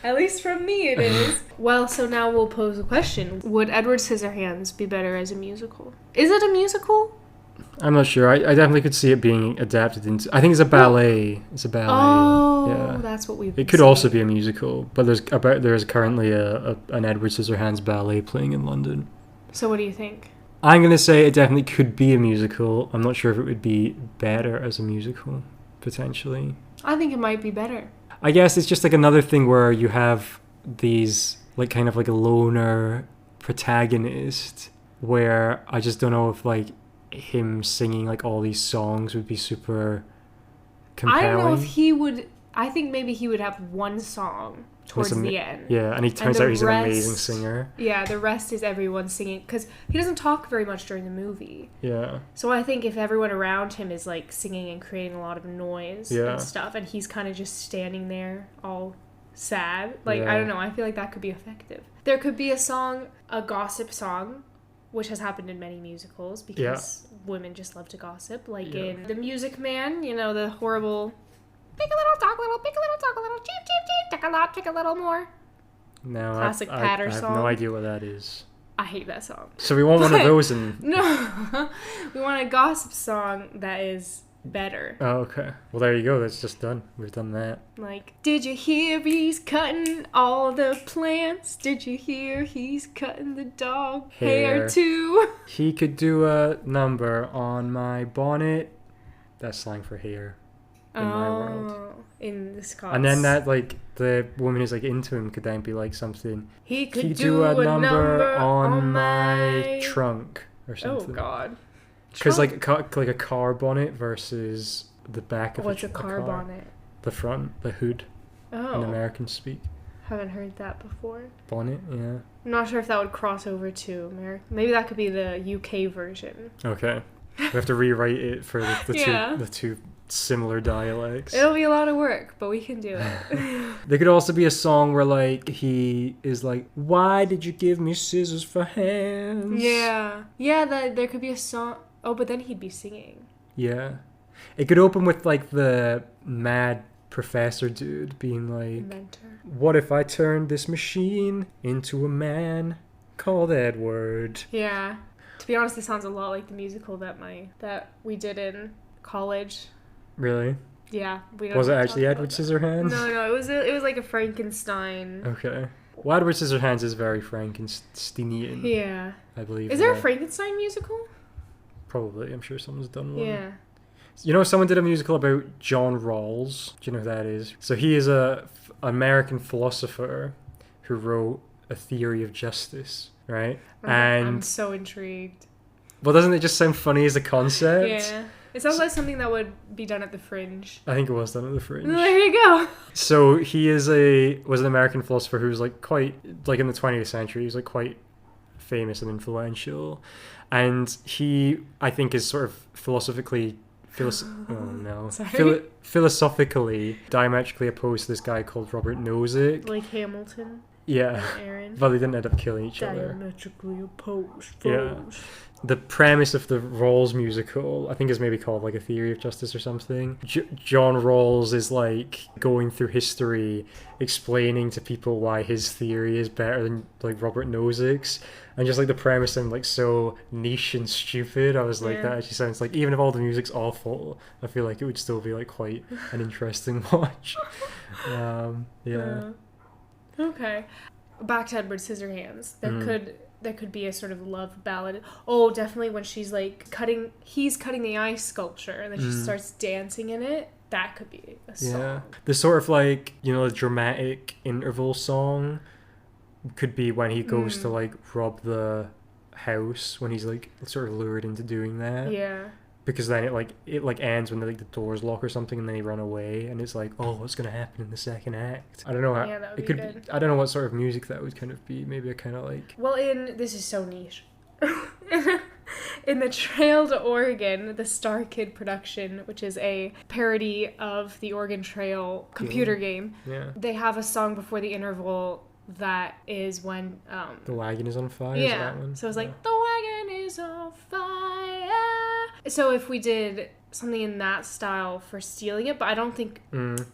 [SPEAKER 1] At least from me it is. Well, so now we'll pose a question. Would Edward Scissorhands be better as a musical? Is it a musical?
[SPEAKER 2] I'm not sure. I definitely could see it being adapted into... I think it's a ballet. It's a ballet.
[SPEAKER 1] Oh,
[SPEAKER 2] yeah.
[SPEAKER 1] That's what we've
[SPEAKER 2] It could also be a musical, but there's currently an Edward Scissorhands ballet playing in London.
[SPEAKER 1] So what do you think?
[SPEAKER 2] I'm going to say it definitely could be a musical. I'm not sure if it would be better as a musical. Potentially.
[SPEAKER 1] I think it might be better.
[SPEAKER 2] I guess it's just like another thing where you have these like kind of like a loner protagonist where I just don't know if like him singing like all these songs would be super compelling.
[SPEAKER 1] I don't know if he would. I think maybe he would have one song towards the end.
[SPEAKER 2] Yeah, and he turns out he's an amazing singer.
[SPEAKER 1] Yeah, the rest is everyone singing because he doesn't talk very much during the movie.
[SPEAKER 2] Yeah.
[SPEAKER 1] So I think if everyone around him is like singing and creating a lot of noise and stuff, and he's kind of just standing there all sad, I don't know, I feel like that could be effective. There could be a song, a gossip song, which has happened in many musicals because women just love to gossip, like in The Music Man, the horrible... Pick a little, talk a little, pick a little, talk a little, cheep, cheep, cheep, take a lot, take a little more.
[SPEAKER 2] No,
[SPEAKER 1] Classic patter
[SPEAKER 2] I have
[SPEAKER 1] song.
[SPEAKER 2] no idea what that is.
[SPEAKER 1] I hate that song.
[SPEAKER 2] So we want one of those and...
[SPEAKER 1] No, we want a gossip song that is better.
[SPEAKER 2] Oh, okay. Well, there you go. That's just done. We've done that.
[SPEAKER 1] Like, did you hear he's cutting all the plants? Did you hear he's cutting the dog hair too?
[SPEAKER 2] He could do a number on my bonnet. That's slang for hair. In my world.
[SPEAKER 1] In the Scots.
[SPEAKER 2] And then that, like, the woman who's, like, into him could then be, like, something...
[SPEAKER 1] He could do a number on my
[SPEAKER 2] trunk or something.
[SPEAKER 1] Oh, God.
[SPEAKER 2] Because, like a car bonnet versus the back of
[SPEAKER 1] What's a car bonnet?
[SPEAKER 2] The front, the hood, in American speak.
[SPEAKER 1] Haven't heard that before.
[SPEAKER 2] Bonnet, yeah.
[SPEAKER 1] I'm not sure if that would cross over to America. Maybe that could be the UK version.
[SPEAKER 2] Okay. We have to rewrite it for
[SPEAKER 1] Yeah.
[SPEAKER 2] the two similar dialects.
[SPEAKER 1] It'll be a lot of work, but we can do it.
[SPEAKER 2] There could also be a song where like he is like, "Why did you give me scissors for hands?"
[SPEAKER 1] Yeah. Yeah, there could be a song. Oh, but then he'd be singing.
[SPEAKER 2] Yeah. It could open with like the mad professor dude being like,
[SPEAKER 1] Inventor.
[SPEAKER 2] "What if I turned this machine into a man called Edward?"
[SPEAKER 1] Yeah. To be honest, this sounds a lot like the musical that we did in college.
[SPEAKER 2] Really?
[SPEAKER 1] Yeah. We don't
[SPEAKER 2] Was it
[SPEAKER 1] have to
[SPEAKER 2] actually
[SPEAKER 1] talk
[SPEAKER 2] Edward
[SPEAKER 1] about that.
[SPEAKER 2] Scissorhands?
[SPEAKER 1] No, it was like a Frankenstein.
[SPEAKER 2] Okay. Well, Edward Scissorhands is very Frankensteinian,
[SPEAKER 1] Yeah.
[SPEAKER 2] I believe.
[SPEAKER 1] Is there a Frankenstein musical?
[SPEAKER 2] Probably. I'm sure someone's done one.
[SPEAKER 1] Yeah.
[SPEAKER 2] You know, someone did a musical about John Rawls. Do you know who that is? So he is a American philosopher who wrote A Theory of Justice, right?
[SPEAKER 1] I'm so intrigued.
[SPEAKER 2] Well, doesn't it just sound funny as a concept?
[SPEAKER 1] Yeah. It sounds like something that would be done at the Fringe.
[SPEAKER 2] I think it was done at the Fringe.
[SPEAKER 1] There you go.
[SPEAKER 2] So he was an American philosopher who was like quite, like in the 20th century, he was like quite famous and influential. And he, I think, is sort of philosophically diametrically opposed to this guy called Robert Nozick.
[SPEAKER 1] Like Hamilton.
[SPEAKER 2] Yeah.
[SPEAKER 1] And Aaron.
[SPEAKER 2] But they didn't end up killing each other.
[SPEAKER 1] Diametrically opposed.
[SPEAKER 2] Yeah. The premise of the Rawls musical, I think, is maybe called like A Theory of Justice or something. John Rawls is like going through history, explaining to people why his theory is better than like Robert Nozick's, and just like the premise and like so niche and stupid. I was like, that actually sounds like, even if all the music's awful, I feel like it would still be like quite an interesting watch. Yeah.
[SPEAKER 1] Okay. Back to Edward Scissorhands. There could be a sort of love ballad. Oh, definitely when she's like he's cutting the ice sculpture and then she starts dancing in it. That could be a song.
[SPEAKER 2] Yeah. The sort of like, you know, the dramatic interval song could be when he goes to like rob the house, when he's like sort of lured into doing that.
[SPEAKER 1] Yeah.
[SPEAKER 2] Because then it ends when the doors lock or something, and then he run away, and it's like, oh, what's gonna happen in the second act? I don't know how.
[SPEAKER 1] Yeah, that would
[SPEAKER 2] it
[SPEAKER 1] be
[SPEAKER 2] could
[SPEAKER 1] good.
[SPEAKER 2] I don't know what sort of music that would kind of be. Maybe a kind of like.
[SPEAKER 1] Well, this is so niche. In the Trail to Oregon, the Star Kid production, which is a parody of the Oregon Trail computer game, they have a song before the interval that is when
[SPEAKER 2] the wagon is on fire.
[SPEAKER 1] Yeah.
[SPEAKER 2] Is that one?
[SPEAKER 1] So it's like the wagon is on fire. So if we did something in that style for stealing it, but I don't think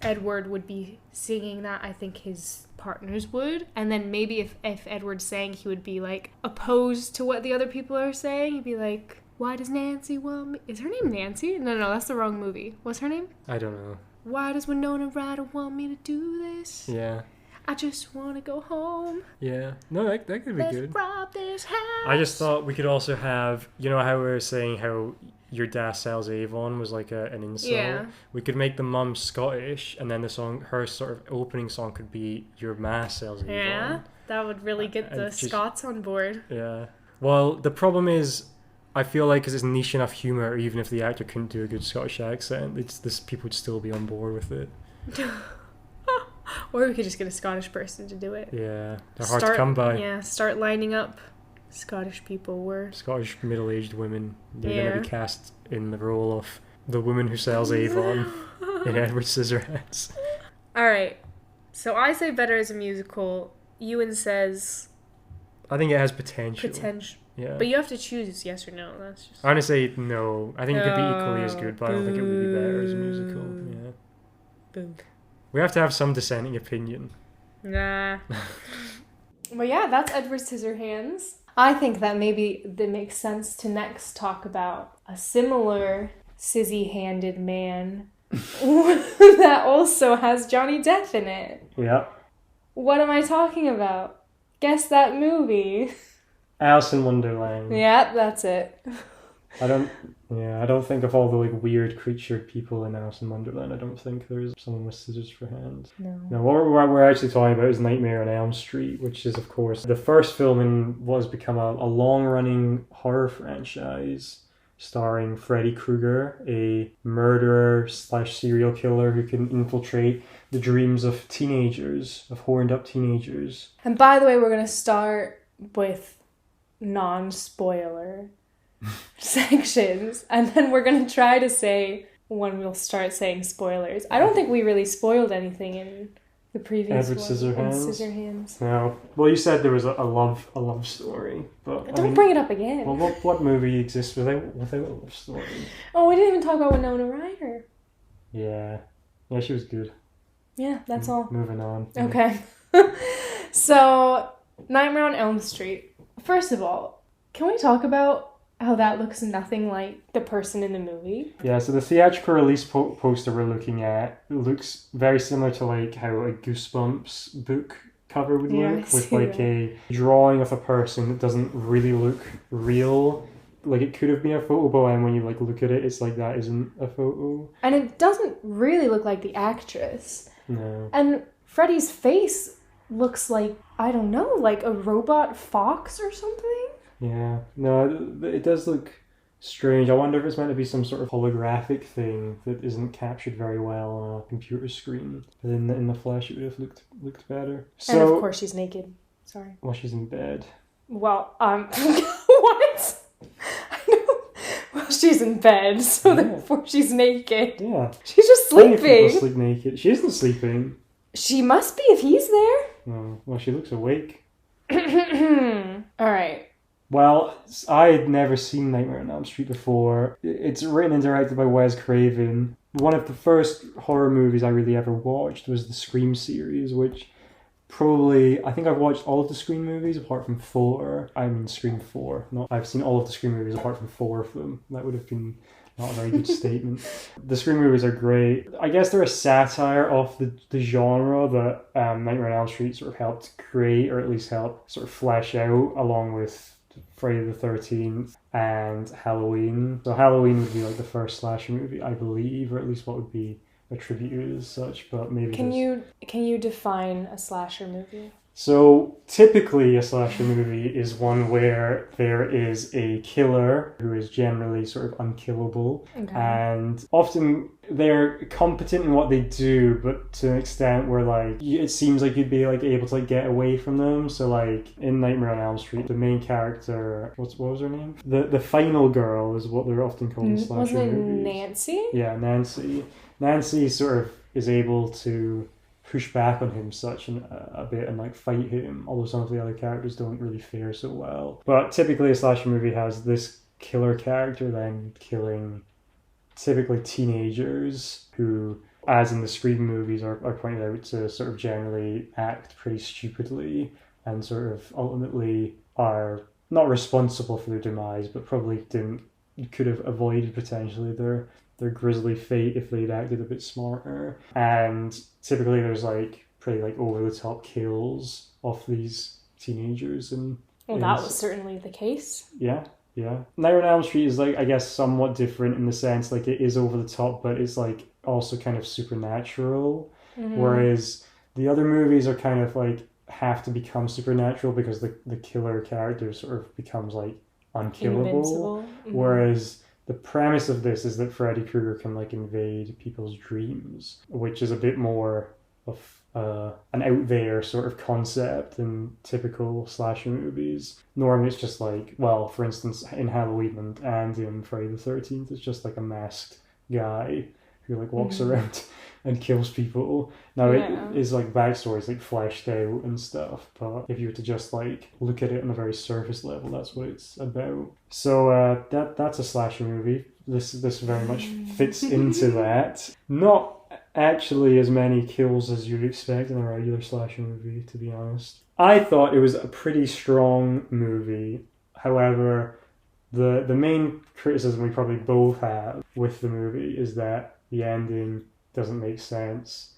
[SPEAKER 1] Edward would be singing that. I think his partners would. And then maybe if Edward sang, he would be like opposed to what the other people are saying. He'd be like, why does Nancy want me? Is her name Nancy? No, that's the wrong movie. What's her name?
[SPEAKER 2] I don't know.
[SPEAKER 1] Why does Winona Ryder want me to do this?
[SPEAKER 2] Yeah.
[SPEAKER 1] I just want to go home.
[SPEAKER 2] Yeah. No, that could be
[SPEAKER 1] Let's
[SPEAKER 2] good.
[SPEAKER 1] rob this house.
[SPEAKER 2] I just thought we could also have, you know how we were saying how your dad sells Avon was like an insult?
[SPEAKER 1] Yeah.
[SPEAKER 2] We could make the mum Scottish, and then her sort of opening song could be Your Ma Sells Avon.
[SPEAKER 1] Yeah, that would really get the Scots on board.
[SPEAKER 2] Yeah. Well, the problem is, I feel like because it's niche enough humour, even if the actor couldn't do a good Scottish accent, people would still be on board with it.
[SPEAKER 1] Or we could just get a Scottish person to do it.
[SPEAKER 2] Yeah, they're hard to come by.
[SPEAKER 1] Yeah, start lining up Scottish people.
[SPEAKER 2] Scottish middle-aged women. They're going to be cast in the role of the woman who sells Avon in Edward Scissorhands.
[SPEAKER 1] Alright, so I say better as a musical. Ewan says...
[SPEAKER 2] I think it has potential. Yeah.
[SPEAKER 1] But you have to choose yes or no. That's just...
[SPEAKER 2] I'm going to say no. I think it could be equally as good, but I don't think it would be better as a musical. Yeah.
[SPEAKER 1] Boom.
[SPEAKER 2] We have to have some dissenting opinion.
[SPEAKER 1] Nah. Well, yeah, that's Edward Scissorhands. I think that maybe it makes sense to next talk about a similar scissy-handed man that also has Johnny Depp in it.
[SPEAKER 2] Yeah.
[SPEAKER 1] What am I talking about? Guess that movie.
[SPEAKER 2] Alice in Wonderland.
[SPEAKER 1] Yeah, that's it.
[SPEAKER 2] I don't think of all the like weird creature people in Alice in Wonderland. I don't think there's someone with scissors for hands. No, what we're actually talking about is Nightmare on Elm Street, which is of course the first film in what has become a long-running horror franchise starring Freddy Krueger, a murderer slash serial killer who can infiltrate the dreams of teenagers, of horned-up teenagers.
[SPEAKER 1] And by the way, we're going to start with non-spoiler sections, and then we're going to try to say when we'll start saying spoilers. I don't think we really spoiled anything in the previous
[SPEAKER 2] Edward
[SPEAKER 1] one.
[SPEAKER 2] Scissorhands?
[SPEAKER 1] Scissorhands.
[SPEAKER 2] No. Well, you said there was a love story, but
[SPEAKER 1] Don't bring it up again.
[SPEAKER 2] Well, what movie exists without a love story?
[SPEAKER 1] Oh, we didn't even talk about Winona Ryder.
[SPEAKER 2] Yeah, she was good.
[SPEAKER 1] Yeah, that's all.
[SPEAKER 2] Moving on.
[SPEAKER 1] Okay. So, Nightmare on Elm Street. First of all, can we talk about how that looks nothing like the person in the movie?
[SPEAKER 2] Yeah, so the theatrical release poster we're looking at looks very similar to like how a Goosebumps book cover would look, with like a drawing of a person that doesn't really look real. Like it could have been a photo, but when you like look at it, it's like that isn't a photo.
[SPEAKER 1] And it doesn't really look like the actress.
[SPEAKER 2] No.
[SPEAKER 1] And Freddy's face looks like, I don't know, like a robot fox or something?
[SPEAKER 2] Yeah. No, it does look strange. I wonder if it's meant to be some sort of holographic thing that isn't captured very well on a computer screen. But in the flesh, it would have looked better. So,
[SPEAKER 1] and of course she's naked. Sorry.
[SPEAKER 2] Well, she's in bed.
[SPEAKER 1] Well, what? I know. Well, she's in bed, so therefore she's naked.
[SPEAKER 2] Yeah.
[SPEAKER 1] She's just
[SPEAKER 2] Plenty of
[SPEAKER 1] sleeping.
[SPEAKER 2] people sleep naked. She isn't sleeping.
[SPEAKER 1] She must be if he's there.
[SPEAKER 2] No. Well, she looks awake.
[SPEAKER 1] Alright.
[SPEAKER 2] Well, I had never seen Nightmare on Elm Street before. It's written and directed by Wes Craven. One of the first horror movies I really ever watched was the Scream series, which probably, I think I've watched all of the Scream movies apart from 4. I mean Scream 4. I've seen all of the Scream movies apart from 4 of them. That would have been not a very good statement. The Scream movies are great. I guess they're a satire of the genre that Nightmare on Elm Street sort of helped create, or at least help sort of flesh out, along with Friday the 13th and Halloween. So Halloween would be like the first slasher movie, I believe, or at least what would be attributed as such, but maybe...
[SPEAKER 1] Can you define a slasher movie?
[SPEAKER 2] So typically a slasher movie is one where there is a killer who is generally sort of unkillable, and often they're competent in what they do, but to an extent where like it seems like you'd be like able to like get away from them. So like in Nightmare on Elm Street, the main character, what was her name? The final girl is what they're often called in slasher
[SPEAKER 1] Wasn't it
[SPEAKER 2] movies.
[SPEAKER 1] Nancy?
[SPEAKER 2] Yeah, Nancy. Nancy sort of is able to push back on him a bit and like fight him, although some of the other characters don't really fare so well. But typically a slasher movie has this killer character then killing typically teenagers who, as in the Scream movies, are pointed out to sort of generally act pretty stupidly and sort of ultimately are not responsible for their demise, but probably could have avoided potentially their grisly fate if they'd acted a bit smarter. And typically there's like pretty like over the top kills of these teenagers, and
[SPEAKER 1] that was certainly the case.
[SPEAKER 2] Yeah. Nightmare on Elm Street is like, I guess, somewhat different in the sense like it is over the top, but it's like also kind of supernatural. Whereas the other movies are kind of like have to become supernatural because the killer character sort of becomes like unkillable. Whereas the premise of this is that Freddy Krueger can like invade people's dreams, which is a bit more of an out there sort of concept than typical slasher movies. Normally it's just like, well, for instance, in Halloween and in Friday the 13th, it's just like a masked guy who like walks around and kills people. Now it is like backstory is like fleshed out and stuff, but if you were to just like look at it on a very surface level, that's what it's about. So that's a slasher movie. This very much fits into that. Not actually as many kills as you'd expect in a regular slasher movie, to be honest. I thought it was a pretty strong movie. However, the main criticism we probably both have with the movie is that the ending doesn't make sense.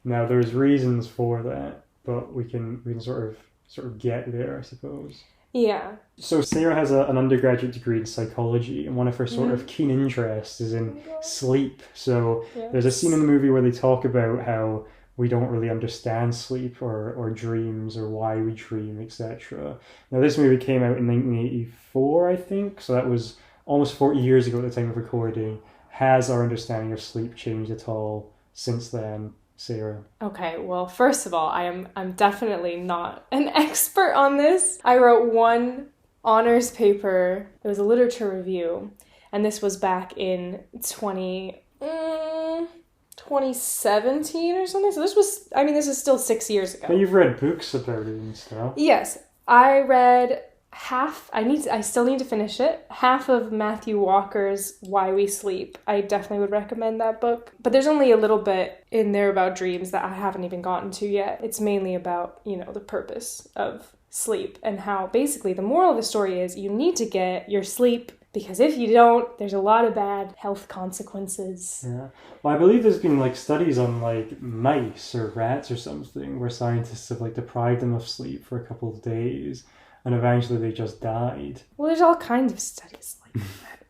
[SPEAKER 2] Now there's reasons for that, but we can sort of get there, I suppose.
[SPEAKER 1] Yeah.
[SPEAKER 2] So Sarah has an undergraduate degree in psychology, and one of her sort of keen interests is in sleep. So there's a scene in the movie where they talk about how we don't really understand sleep or dreams or why we dream, etc. Now this movie came out in 1984, I think, so that was almost 40 years ago at the time of recording. Has our understanding of sleep changed at all since then, Sarah?
[SPEAKER 1] Okay, well, first of all, I'm definitely not an expert on this. I wrote one honors paper. It was a literature review, and this was back in 2017 or something. So this is still 6 years ago.
[SPEAKER 2] But you've read books about it and stuff.
[SPEAKER 1] Yes, I read half. I still need to finish it. Half of Matthew Walker's Why We Sleep. I definitely would recommend that book. But there's only a little bit in there about dreams that I haven't even gotten to yet. It's mainly about, the purpose of sleep and how basically the moral of the story is you need to get your sleep, because if you don't, there's a lot of bad health consequences.
[SPEAKER 2] Yeah. Well, I believe there's been studies on mice or rats or something where scientists have deprived them of sleep for a couple of days and eventually they just died.
[SPEAKER 1] Well, there's all kinds of studies like that.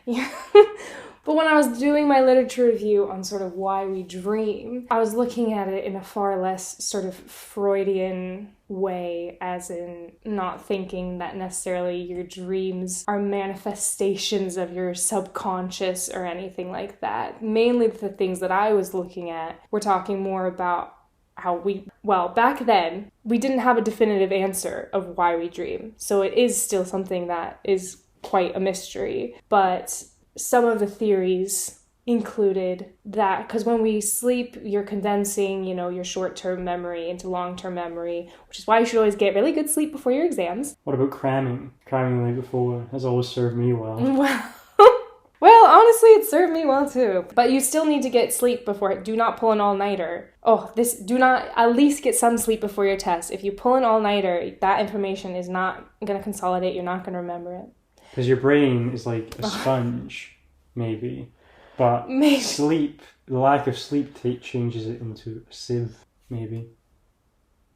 [SPEAKER 1] Yeah. But when I was doing my literature review on sort of why we dream, I was looking at it in a far less sort of Freudian way, as in not thinking that necessarily your dreams are manifestations of your subconscious or anything like that. Mainly the things that I was looking at were talking more about how back then, we didn't have a definitive answer of why we dream. So it is still something that is quite a mystery. But some of the theories included that because when we sleep, you're condensing, your short-term memory into long-term memory, which is why you should always get really good sleep before your exams.
[SPEAKER 2] What about cramming? Cramming the night before has always served me well.
[SPEAKER 1] Well, honestly, it served me well too. But you still need to get sleep before it. Do not pull an all-nighter. Do not at least get some sleep before your test. If you pull an all-nighter, that information is not going to consolidate. You're not going to remember it.
[SPEAKER 2] Because your brain is like a sponge, maybe. But sleep, the lack of sleep changes it into a sieve, maybe.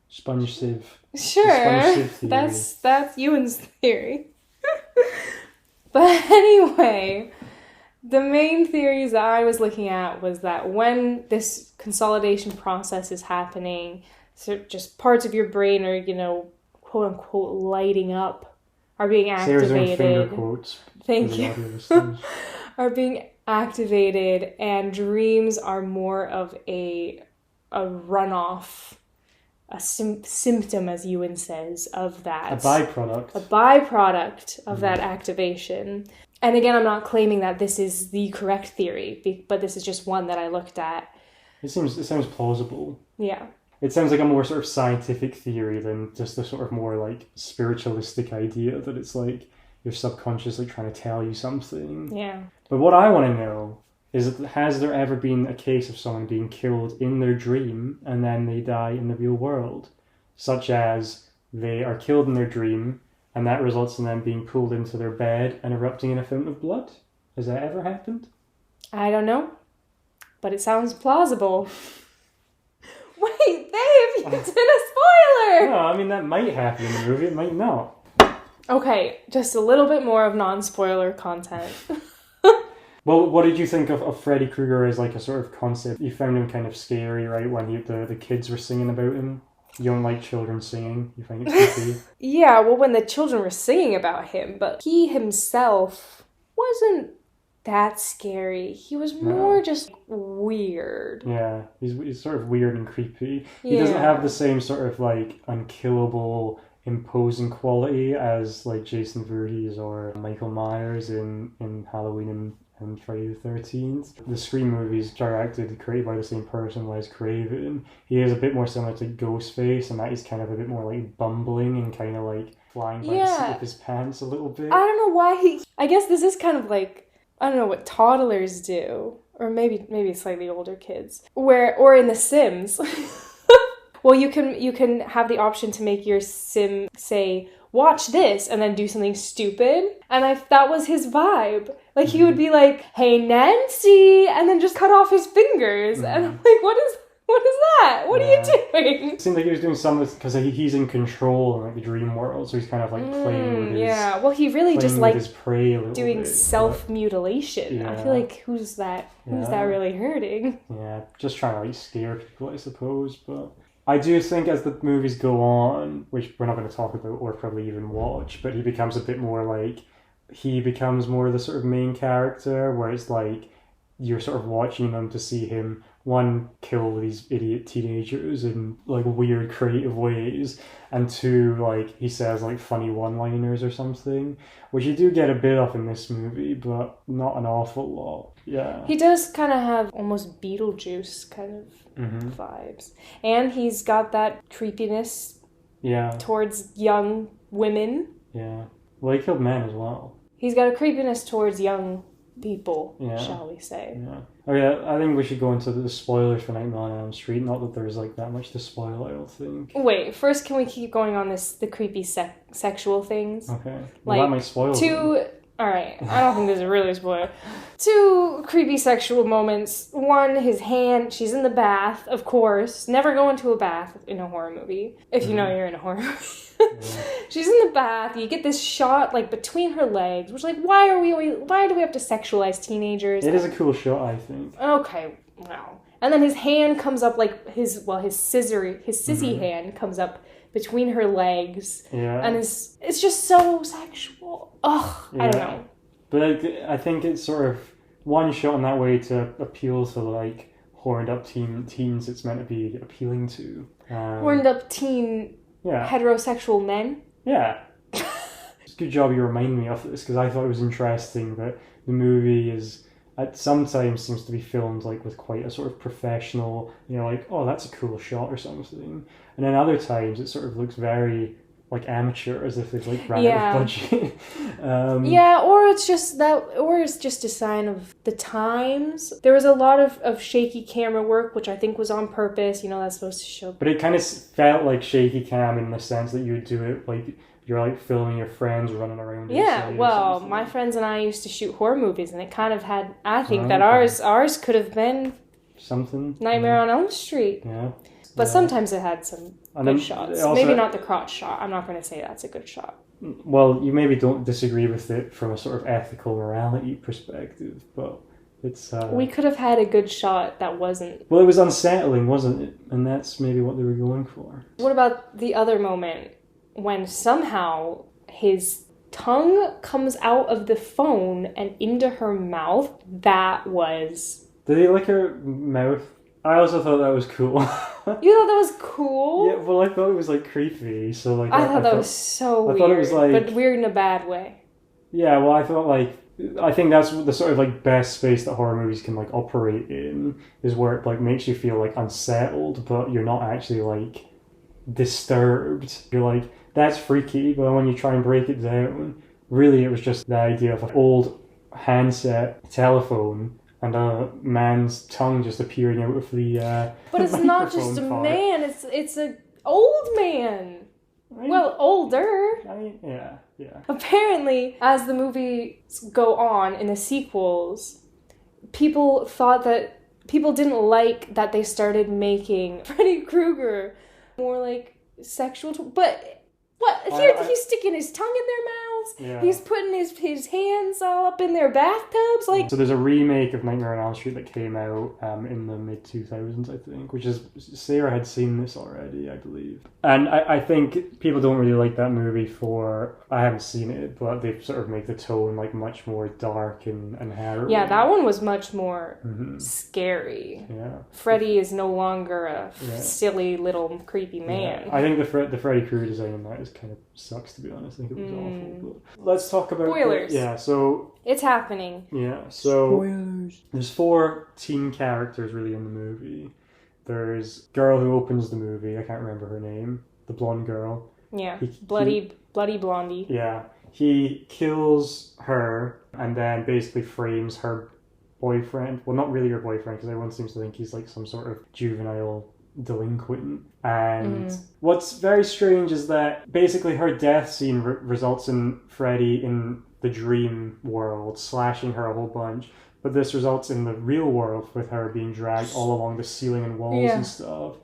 [SPEAKER 2] Sponge sieve.
[SPEAKER 1] Sure,
[SPEAKER 2] sponge sieve theory.
[SPEAKER 1] That's Ewan's theory. But anyway, the main theories that I was looking at was that when this consolidation process is happening, so just parts of your brain are, quote unquote, lighting up. Are being activated.
[SPEAKER 2] Sarah's own finger quotes.
[SPEAKER 1] Thank you. Are being activated, and dreams are more of a runoff, a symptom, as Ewan says, of that.
[SPEAKER 2] A byproduct.
[SPEAKER 1] A byproduct of that activation. And again, I'm not claiming that this is the correct theory, but this is just one that I looked at.
[SPEAKER 2] It sounds plausible.
[SPEAKER 1] Yeah.
[SPEAKER 2] It sounds like a more sort of scientific theory than just a sort of more spiritualistic idea that it's your subconscious trying to tell you something.
[SPEAKER 1] Yeah.
[SPEAKER 2] But what I want to know is, has there ever been a case of someone being killed in their dream and then they die in the real world? Such as they are killed in their dream and that results in them being pulled into their bed and erupting in a fountain of blood? Has that ever happened?
[SPEAKER 1] I don't know. But it sounds plausible. Wait, Dave, you did a spoiler!
[SPEAKER 2] No, I mean, that might happen in the movie, it might not.
[SPEAKER 1] Okay, just a little bit more of non-spoiler content.
[SPEAKER 2] Well, what did you think of Freddy Krueger as a sort of concept? You found him kind of scary, right, when the kids were singing about him? You don't like children singing? You find it creepy?
[SPEAKER 1] Yeah, well, when the children were singing about him, but he himself wasn't that scary. He was more just weird.
[SPEAKER 2] Yeah, he's sort of weird and creepy. He doesn't have the same sort of unkillable, imposing quality as Jason Voorhees or Michael Myers in Halloween and Friday the 13th. The Scream movies directed and created by the same person, Wes Craven. He is a bit more similar to Ghostface, and that is kind of a bit more bumbling and kind of flying by the seat of his pants a little bit.
[SPEAKER 1] I don't know why I guess this is kind of I don't know what toddlers do, or maybe slightly older kids, or in The Sims. Well, you can have the option to make your sim say, watch this, and then do something stupid. And that was his vibe. He would be like, hey, Nancy, and then just cut off his fingers. And I'm like, what is that? What are you doing?
[SPEAKER 2] It seemed like he was doing something because he's in control in the dream world, so he's kind of playing with his...
[SPEAKER 1] Yeah, well, he really just
[SPEAKER 2] his prey a little
[SPEAKER 1] doing
[SPEAKER 2] bit,
[SPEAKER 1] self-mutilation.
[SPEAKER 2] Yeah.
[SPEAKER 1] I feel like, who's that really hurting?
[SPEAKER 2] Yeah, just trying to scare people, I suppose, but... I do think as the movies go on, which we're not going to talk about or probably even watch, but he becomes a bit more he becomes more the sort of main character, where it's like you're sort of watching them to see him, one, kill these idiot teenagers in like weird creative ways, and two, like he says like funny one-liners or something, which you do get a bit of in this movie, but not an awful lot. Yeah.
[SPEAKER 1] He does kind of have almost Beetlejuice kind of vibes. And he's got that creepiness towards young women.
[SPEAKER 2] Yeah. Well, he killed men as well.
[SPEAKER 1] He's got a creepiness towards young people, shall we say.
[SPEAKER 2] Yeah. Okay, I think we should go into the spoilers for Nightmare on Elm Street. Not that there's like that much to spoil, I don't think.
[SPEAKER 1] Wait, first can we keep going on the creepy sexual things?
[SPEAKER 2] Okay. Well, that might spoil them.
[SPEAKER 1] Alright, I don't think this is really a spoiler. 2 creepy sexual moments. 1, his hand, she's in the bath, of course. Never go into a bath in a horror movie. If you know you're in a horror movie. She's in the bath, you get this shot like between her legs, which like why do we have to sexualize teenagers?
[SPEAKER 2] It is a cool shot, I think.
[SPEAKER 1] Okay, well. And then his hand comes up like his sissy hand comes up between her legs. Yeah. And it's just so sexual. Ugh, I don't know.
[SPEAKER 2] But I think it's sort of one shot in that way to appeal to like horned up teens it's meant to be appealing to.
[SPEAKER 1] Horned up teen heterosexual men?
[SPEAKER 2] Yeah. It's a good job you remind me of this, because I thought it was interesting that the movie is at sometimes seems to be filmed like with quite a sort of professional, like, oh, that's a cool shot or something. And then other times it sort of looks very like amateur, as if they've like ran out of budget.
[SPEAKER 1] Or it's just a sign of the times. There was a lot of shaky camera work, which I think was on purpose. That's supposed to show.
[SPEAKER 2] But it kind of felt like shaky cam in the sense that you would do it like you're like filming your friends running around.
[SPEAKER 1] Yeah, well, my friends and I used to shoot horror movies, and it kind of had. I think that ours could have been
[SPEAKER 2] something.
[SPEAKER 1] Nightmare on Elm Street.
[SPEAKER 2] Yeah.
[SPEAKER 1] But sometimes it had some good shots. Also, maybe not the crotch shot. I'm not going to say that's a good shot.
[SPEAKER 2] Well, you maybe don't disagree with it from a sort of ethical morality perspective, but it's...
[SPEAKER 1] we could have had a good shot that wasn't...
[SPEAKER 2] Well, it was unsettling, wasn't it? And that's maybe what they were going for.
[SPEAKER 1] What about the other moment when somehow his tongue comes out of the phone and into her mouth? That was...
[SPEAKER 2] Did he lick her mouth? I also thought that was cool.
[SPEAKER 1] You thought that was cool?
[SPEAKER 2] Yeah, well, I thought it was like creepy. So like,
[SPEAKER 1] I thought that was so weird. I thought it was like, but weird in a bad way.
[SPEAKER 2] Yeah, well, I think that's the sort of like best space that horror movies can like operate in, is where it like makes you feel like unsettled, but you're not actually like disturbed. You're like, that's freaky, but when you try and break it down, really it was just the idea of an old handset telephone and a man's tongue just appearing out of the
[SPEAKER 1] But it's not just a man, it's an old man. Well, older.
[SPEAKER 2] Yeah.
[SPEAKER 1] Apparently, as the movies go on in the sequels, people didn't like that they started making Freddy Krueger more like sexual. But what? He's sticking his tongue in their mouths. Yeah. He's putting his hands all up in their bathtubs. Like,
[SPEAKER 2] so there's a remake of Nightmare on Elm Street that came out in the mid-2000s, I think, which is, Sarah had seen this already, I believe. And I think people don't really like that movie I haven't seen it, but they sort of make the tone like much more dark and harrowing.
[SPEAKER 1] Yeah, that one was much more scary.
[SPEAKER 2] Yeah.
[SPEAKER 1] Freddy is no longer a silly little creepy man.
[SPEAKER 2] Yeah. I think the Freddy Krueger design in that kind of sucks, to be honest. I think it was awful. But let's talk about...
[SPEAKER 1] Spoilers.
[SPEAKER 2] So...
[SPEAKER 1] It's happening.
[SPEAKER 2] Yeah, so...
[SPEAKER 1] Spoilers.
[SPEAKER 2] There's 4 teen characters really in the movie. There's girl who opens the movie. I can't remember her name. The blonde girl.
[SPEAKER 1] Yeah, bloody blondie.
[SPEAKER 2] Yeah. He kills her and then basically frames her boyfriend. Well, not really her boyfriend, because everyone seems to think he's like some sort of juvenile delinquent. And what's very strange is that basically her death scene results in Freddy in the dream world slashing her a whole bunch. But this results in the real world with her being dragged all along the ceiling and walls and stuff.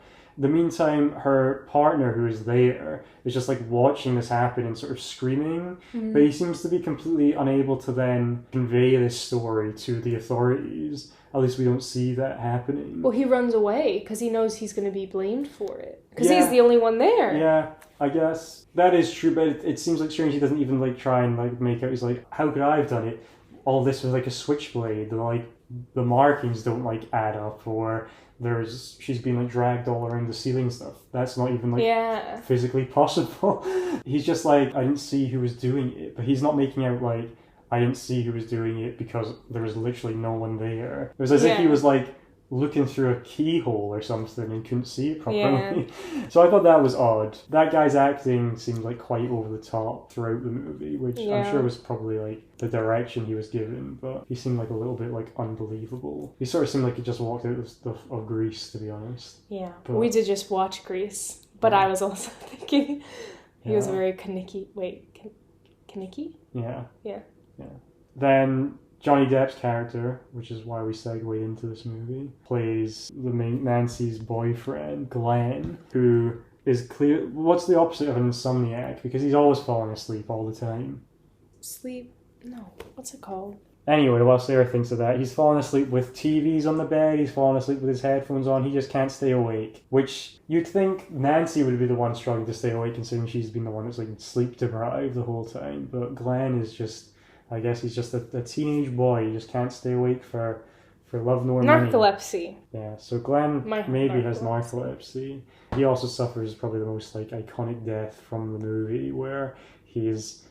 [SPEAKER 2] the meantime, her partner, who is there, is just like watching this happen and sort of screaming.
[SPEAKER 1] Mm-hmm.
[SPEAKER 2] But he seems to be completely unable to then convey this story to the authorities. At least we don't see that happening.
[SPEAKER 1] Well, he runs away because he knows he's going to be blamed for it. Because
[SPEAKER 2] Yeah.
[SPEAKER 1] he's the only one there.
[SPEAKER 2] Yeah, I guess. That is true, but it seems like Strange he doesn't even like try and like make out. He's like, how could I have done it? All this was like a switchblade. Like, the markings don't like add up, or she's been like dragged all around the ceiling and stuff. That's not even like physically possible. He's just like, I didn't see who was doing it, but he's not making out like, I didn't see who was doing it because there was literally no one there. It was as if he was like looking through a keyhole or something and couldn't see it properly. Yeah. So I thought that was odd. That guy's acting seemed like quite over the top throughout the movie, which I'm sure was probably like the direction he was given, but he seemed like a little bit like unbelievable. He sort of seemed like he just walked out of Grease, to be honest.
[SPEAKER 1] Yeah,
[SPEAKER 2] but
[SPEAKER 1] we did just watch Grease, but I was also thinking he was very Kaneki. Kaneki?
[SPEAKER 2] Yeah.
[SPEAKER 1] Yeah.
[SPEAKER 2] Yeah. Then Johnny Depp's character, which is why we segue into this movie, plays Nancy's boyfriend, Glenn, who is clear. What's the opposite of an insomniac? Because he's always falling asleep all the time.
[SPEAKER 1] Sleep? No. What's it called?
[SPEAKER 2] Anyway, while Sarah thinks of that, he's falling asleep with TVs on the bed, he's falling asleep with his headphones on, he just can't stay awake. Which, you'd think Nancy would be the one struggling to stay awake, considering she's been the one that's like sleep deprived the whole time. But Glenn is just, I guess he's just a teenage boy. He just can't stay awake for love nor money.
[SPEAKER 1] Narcolepsy.
[SPEAKER 2] Yeah, so Glenn maybe has narcolepsy. He also suffers probably the most like iconic death from the movie, where he's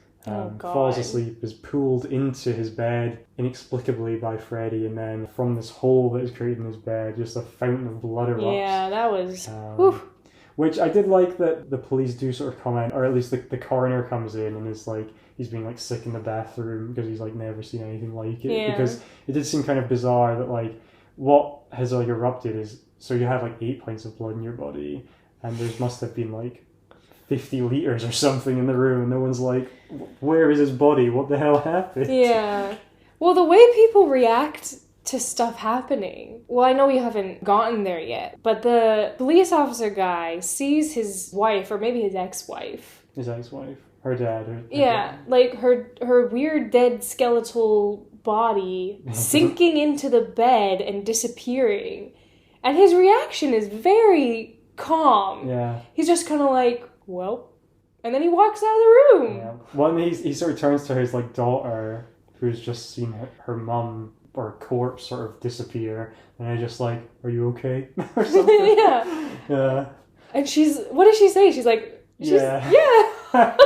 [SPEAKER 2] falls asleep, is pulled into his bed inexplicably by Freddy, and then from this hole that is created in his bed, just a fountain of blood erupts.
[SPEAKER 1] Yeah, that was...
[SPEAKER 2] Which I did like that the police do sort of comment, or at least the coroner comes in and is like, he's being like sick in the bathroom because he's like never seen anything like it. Yeah. Because it did seem kind of bizarre that like what has like erupted is, so you have like 8 pints of blood in your body, and there must have been like 50 litres or something in the room, and no one's like, where is his body? What the hell happened?
[SPEAKER 1] Yeah. Well, the way people react to stuff happening. Well, I know we haven't gotten there yet, but the police officer guy sees his wife, or maybe his ex-wife.
[SPEAKER 2] His ex-wife? Her dad.
[SPEAKER 1] Like her weird dead skeletal body sinking into the bed and disappearing. And his reaction is very calm.
[SPEAKER 2] Yeah.
[SPEAKER 1] He's just kind of like, well, and then he walks out of the room.
[SPEAKER 2] Yeah. Well, he sort of turns to his like daughter, who's just seen her mum or corpse sort of disappear, and I just like, are you okay? Or something. Yeah. And
[SPEAKER 1] what does she say? She's like, yeah. Yeah.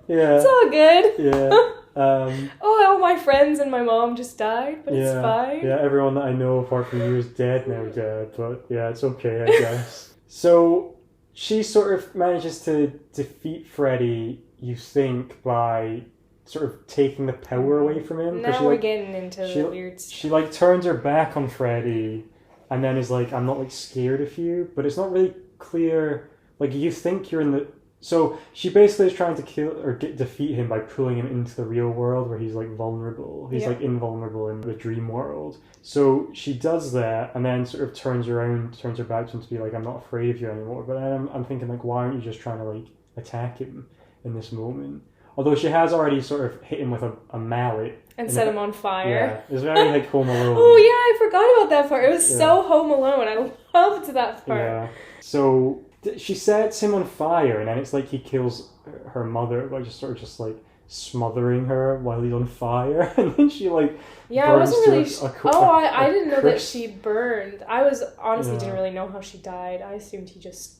[SPEAKER 1] It's all good.
[SPEAKER 2] Yeah.
[SPEAKER 1] All my friends and my mom just died, but it's fine.
[SPEAKER 2] Yeah, everyone that I know apart from you is dead now, Dad, but yeah, it's okay, I guess. So she sort of manages to defeat Freddy, you think, by sort of taking the power away from him.
[SPEAKER 1] Now we're getting into the weird stuff.
[SPEAKER 2] She like turns her back on Freddy and then is like, I'm not like scared of you, but it's not really clear. Like, you think you're in the... So she basically is trying to kill or defeat him by pulling him into the real world where he's like vulnerable. He's like invulnerable in the dream world. So she does that and then sort of turns her back to him to be like, I'm not afraid of you anymore. But then I'm thinking like, why aren't you just trying to like attack him in this moment? Although she has already sort of hit him with a mallet.
[SPEAKER 1] And set him on fire.
[SPEAKER 2] Yeah, it's very like Home Alone.
[SPEAKER 1] Oh yeah, I forgot about that part. It was so Home Alone. I loved that part.
[SPEAKER 2] Yeah. So she sets him on fire, and then it's like he kills her mother by just like smothering her while he's on fire, and then she like
[SPEAKER 1] I wasn't really. I didn't know that she burned. I was honestly didn't really know how she died. I assumed he just.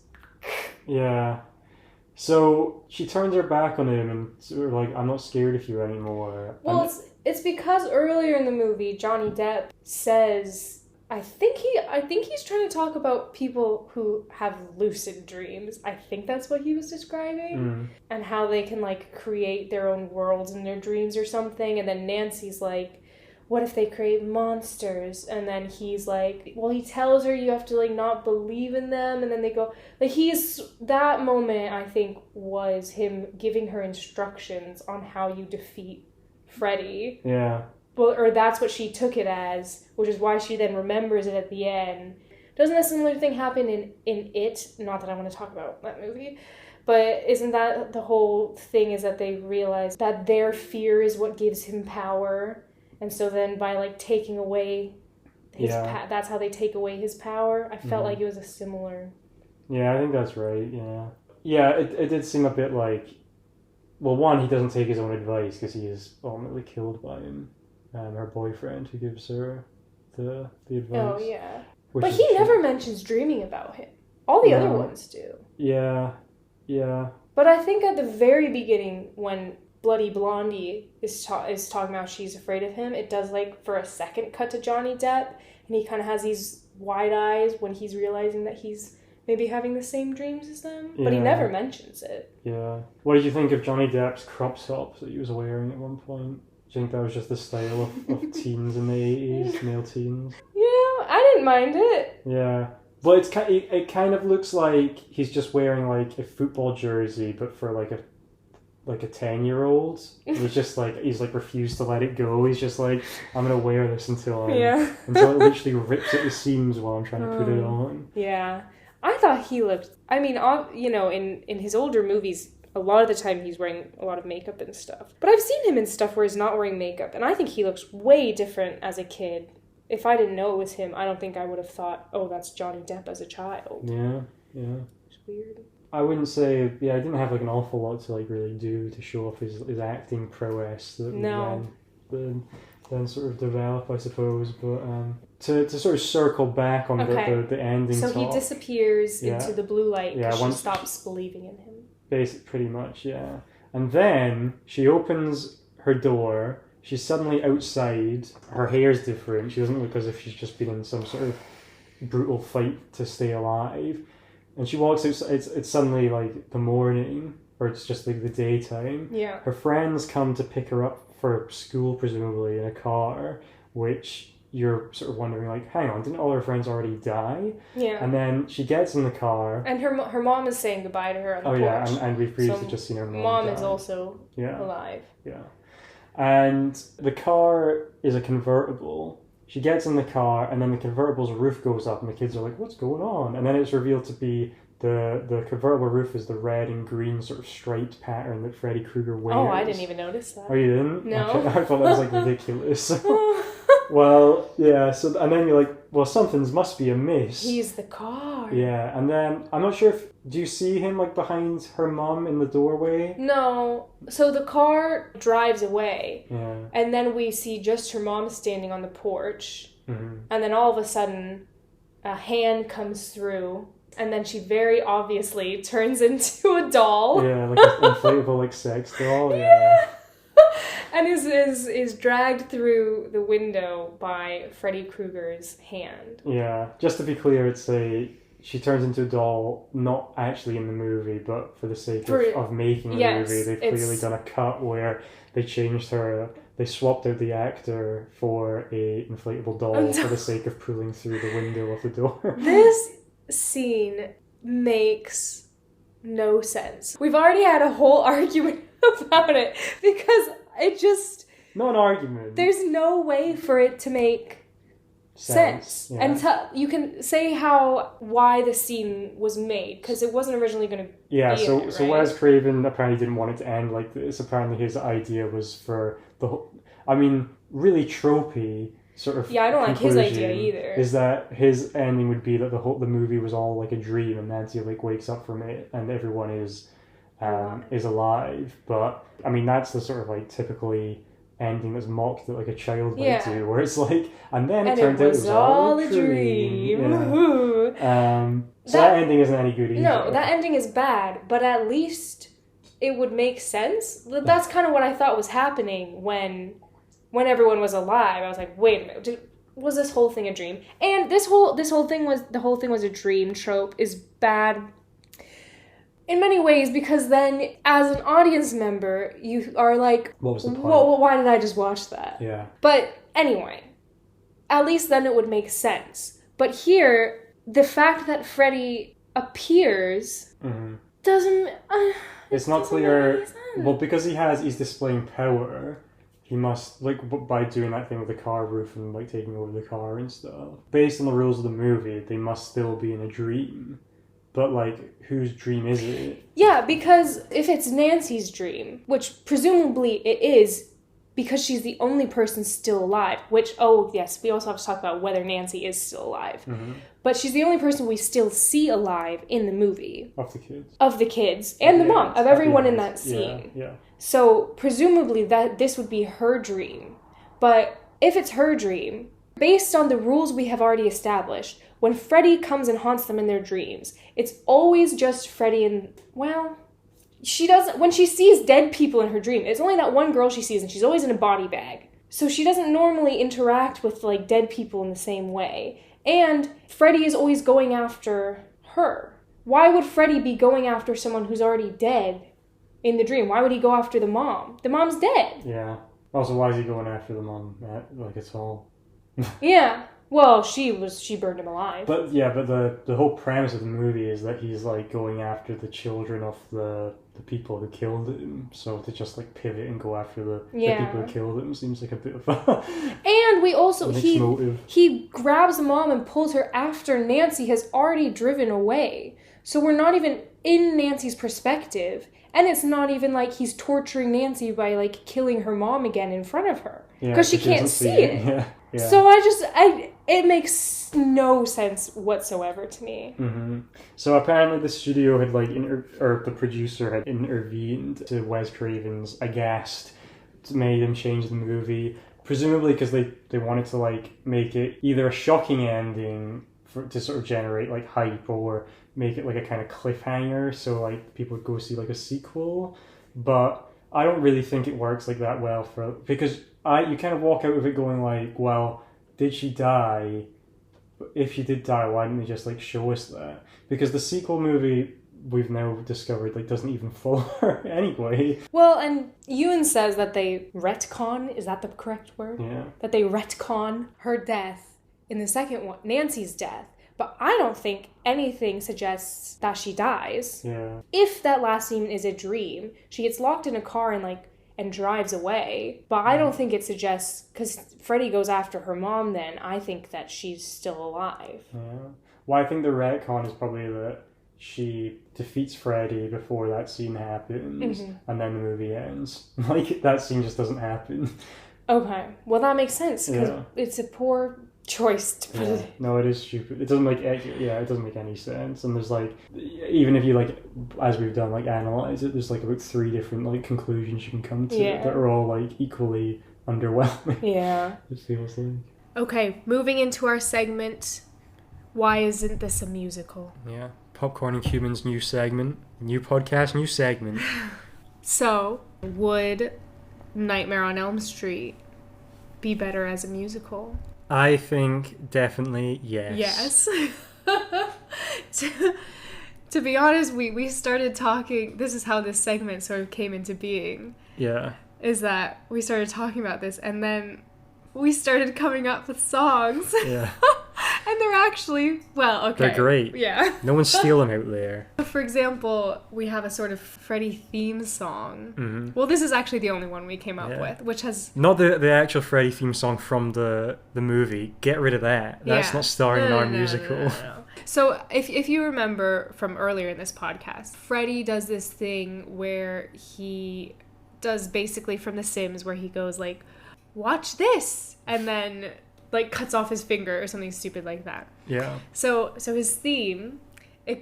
[SPEAKER 2] Yeah. So she turns her back on him and sort of like, I'm not scared of you anymore.
[SPEAKER 1] Well, it's because earlier in the movie, Johnny Depp says, I think he's trying to talk about people who have lucid dreams. I think that's what he was describing. And how they can like create their own worlds in their dreams or something. And then Nancy's like, what if they create monsters? And then he's like, well, he tells her you have to like not believe in them. And then they go, like, that moment I think was him giving her instructions on how you defeat Freddy.
[SPEAKER 2] Yeah.
[SPEAKER 1] Well, or that's what she took it as, which is why she then remembers it at the end. Doesn't a similar thing happen in It? Not that I want to talk about that movie, but isn't that the whole thing, is that they realize that their fear is what gives him power, and so then by like taking away his that's how they take away his power. I felt like it was a similar...
[SPEAKER 2] Yeah, I think that's right, Yeah, it did seem a bit like... Well, one, he doesn't take his own advice because he is ultimately killed by him. Her boyfriend who gives her the advice.
[SPEAKER 1] Oh, yeah. But he never mentions dreaming about him. All the other ones do.
[SPEAKER 2] Yeah.
[SPEAKER 1] But I think at the very beginning, when Bloody Blondie is talking about she's afraid of him, it does, like, for a second cut to Johnny Depp, and he kind of has these wide eyes when he's realizing that he's maybe having the same dreams as them, but he never mentions it. Yeah.
[SPEAKER 2] What did you think of Johnny Depp's crop top that he was wearing at one point? Do you think that was just the style of teens in the 80s, male teens?
[SPEAKER 1] Yeah, I didn't mind it.
[SPEAKER 2] Yeah. But it kind of looks like he's just wearing like a football jersey, but for like a 10-year-old. He's just like, he's like refused to let it go. He's just like, I'm going to wear this until it literally rips at the seams while I'm trying to put it on.
[SPEAKER 1] Yeah. I thought he looked, I mean, you know, in his older movies, a lot of the time he's wearing a lot of makeup and stuff. But I've seen him in stuff where he's not wearing makeup, and I think he looks way different as a kid. If I didn't know it was him, I don't think I would have thought, oh, that's Johnny Depp as a child.
[SPEAKER 2] Yeah.
[SPEAKER 1] It's weird.
[SPEAKER 2] I wouldn't say, I didn't have like an awful lot to like really do to show off his acting prowess that then sort of develop, I suppose. But to sort of circle back on the ending.
[SPEAKER 1] So he disappears into the blue light because she stops believing in him.
[SPEAKER 2] Pretty much, yeah. And then she opens her door. She's suddenly outside. Her hair's different. She doesn't look as if she's just been in some sort of brutal fight to stay alive. And she walks out. It's suddenly like the morning, or it's just like the daytime.
[SPEAKER 1] Yeah.
[SPEAKER 2] Her friends come to pick her up for school, presumably in a car, which you're sort of wondering, like, hang on, didn't all her friends already die?
[SPEAKER 1] Yeah.
[SPEAKER 2] And then she gets in the car.
[SPEAKER 1] And her mom is saying goodbye to her on the porch.
[SPEAKER 2] Oh, yeah, and we've previously just seen her mom die.
[SPEAKER 1] Is also alive.
[SPEAKER 2] Yeah. And the car is a convertible. She gets in the car, and then the convertible's roof goes up, and the kids are like, what's going on? And then it's revealed to be the convertible roof is the red and green sort of striped pattern that Freddy Krueger wears.
[SPEAKER 1] Oh, I didn't even notice that.
[SPEAKER 2] Oh, you didn't?
[SPEAKER 1] No.
[SPEAKER 2] Okay. I thought that was like ridiculous. Well, yeah, so, and then you're like, well, something's must be amiss.
[SPEAKER 1] He's the car.
[SPEAKER 2] Yeah, and then, I'm not sure do you see him, like, behind her mum in the doorway?
[SPEAKER 1] No. So the car drives away.
[SPEAKER 2] Yeah.
[SPEAKER 1] And then we see just her mom standing on the porch.
[SPEAKER 2] Mm-hmm.
[SPEAKER 1] And then all of a sudden, a hand comes through. And then she very obviously turns into a doll.
[SPEAKER 2] Yeah, like an inflatable, like, sex doll. Yeah.
[SPEAKER 1] And is dragged through the window by Freddy Krueger's hand.
[SPEAKER 2] Yeah, just to be clear, she turns into a doll, not actually in the movie, but for the sake of making the movie, they've clearly done a cut where they changed her, they swapped out the actor for a inflatable doll for the sake of pulling through the window of the door.
[SPEAKER 1] This scene makes no sense. We've already had a whole argument about it because it just...
[SPEAKER 2] Not an argument.
[SPEAKER 1] There's no way for it to make sense. Yeah. And you can say why the scene was made, because it wasn't originally going to be
[SPEAKER 2] so Wes Craven apparently didn't want it to end like this. Apparently his idea was for the whole... I mean, really tropey sort of...
[SPEAKER 1] Yeah, I don't like his idea either.
[SPEAKER 2] Is that his ending would be that the movie was all like a dream and Nancy like wakes up from it and everyone is alive. But I mean, that's the sort of like typically ending that's mocked that like a child might do, where it's like, and then it turned out it was all a dream. Yeah. So that ending isn't any good either.
[SPEAKER 1] No, that ending is bad, but at least it would make sense. That's kind of what I thought was happening when everyone was alive. I was like, wait a minute, was this whole thing a dream? And the whole thing was a dream trope is bad in many ways, because then as an audience member, you are like,
[SPEAKER 2] what was the point?
[SPEAKER 1] Why did I just watch that?
[SPEAKER 2] Yeah.
[SPEAKER 1] But anyway, at least then it would make sense. But here, the fact that Freddy appears doesn't...
[SPEAKER 2] it's not clear... Well, because he's displaying power, he must, like, by doing that thing with the car roof and, like, taking over the car and stuff. Based on the rules of the movie, they must still be in a dream. But, like, whose dream is it?
[SPEAKER 1] Yeah, because if it's Nancy's dream, which presumably it is because she's the only person still alive, which, oh, yes, we also have to talk about whether Nancy is still alive.
[SPEAKER 2] Mm-hmm.
[SPEAKER 1] But she's the only person we still see alive in the movie.
[SPEAKER 2] Of the kids.
[SPEAKER 1] Of the kids. And the mom. Of everyone in that scene.
[SPEAKER 2] Yeah.
[SPEAKER 1] So, presumably, that this would be her dream. But if it's her dream, based on the rules we have already established, when Freddy comes and haunts them in their dreams, it's always just Freddy and, well, she doesn't, when she sees dead people in her dream, it's only that one girl she sees and she's always in a body bag. So she doesn't normally interact with, like, dead people in the same way. And Freddy is always going after her. Why would Freddy be going after someone who's already dead in the dream? Why would he go after the mom? The mom's dead.
[SPEAKER 2] Yeah. Also, why is he going after the mom? Like, it's all...
[SPEAKER 1] Yeah. Well, she burned him alive.
[SPEAKER 2] But the whole premise of the movie is that he's, like, going after the children of the people who killed him. So to just, like, pivot and go after the people who killed him seems like a bit of a...
[SPEAKER 1] And we also,
[SPEAKER 2] motive.
[SPEAKER 1] He grabs the mom and pulls her after Nancy has already driven away. So we're not even in Nancy's perspective. And it's not even like he's torturing Nancy by, like, killing her mom again in front of her. Because she can't see it.
[SPEAKER 2] Yeah.
[SPEAKER 1] So it makes no sense whatsoever to me.
[SPEAKER 2] Mm-hmm. So apparently the studio had, like, or the producer had intervened to Wes Craven's aghast, made him change the movie, presumably because they wanted to, like, make it either a shocking ending to sort of generate, like, hype, or make it, like, a kind of cliffhanger so, like, people would go see, like, a sequel. But I don't really think it works like that well because you kind of walk out of it going, like, well, did she die? If she did die, why didn't they just, like, show us that? Because the sequel movie, we've now discovered, like, doesn't even follow her anyway.
[SPEAKER 1] Well, and Ewan says that they retcon, is that the correct word?
[SPEAKER 2] Yeah.
[SPEAKER 1] That they retcon her death in the second one, Nancy's death. But I don't think anything suggests that she dies.
[SPEAKER 2] Yeah.
[SPEAKER 1] If that last scene is a dream, she gets locked in a car and drives away. But I don't think it suggests, because Freddy goes after her mom then, I think that she's still alive.
[SPEAKER 2] Yeah. Well, I think the retcon is probably that she defeats Freddy before that scene happens, and then the movie ends. Like, that scene just doesn't happen.
[SPEAKER 1] Okay. Well, that makes sense, because it's a poor choice to put it.
[SPEAKER 2] No, it is stupid. It doesn't make any sense. And there's, like, even if you, like, as we've done, like, analyze it, there's, like, about 3 different, like, conclusions you can come to that are all, like, equally underwhelming.
[SPEAKER 1] Yeah.
[SPEAKER 2] It feels like.
[SPEAKER 1] Okay, moving into our segment, why isn't this a musical?
[SPEAKER 2] Yeah. Popcorn and Cuban's new segment. New podcast, new segment.
[SPEAKER 1] So, would Nightmare on Elm Street be better as a musical?
[SPEAKER 2] I think definitely yes.
[SPEAKER 1] Yes. To be honest, we started talking, this is how this segment sort of came into being.
[SPEAKER 2] Yeah.
[SPEAKER 1] Is that we started talking about this and then we started coming up with songs.
[SPEAKER 2] Yeah.
[SPEAKER 1] And they're actually, well, okay.
[SPEAKER 2] They're great.
[SPEAKER 1] Yeah.
[SPEAKER 2] No one's stealing them out there.
[SPEAKER 1] For example, we have a sort of Freddy theme song.
[SPEAKER 2] Mm-hmm.
[SPEAKER 1] Well, this is actually the only one we came up with, which has...
[SPEAKER 2] Not the actual Freddy theme song from the movie. Get rid of that. That's not starring in our musical.
[SPEAKER 1] No. So, if you remember from earlier in this podcast, Freddy does this thing where he does basically from The Sims, where he goes like, watch this! And then... like, cuts off his finger or something stupid like that.
[SPEAKER 2] Yeah.
[SPEAKER 1] So his theme, it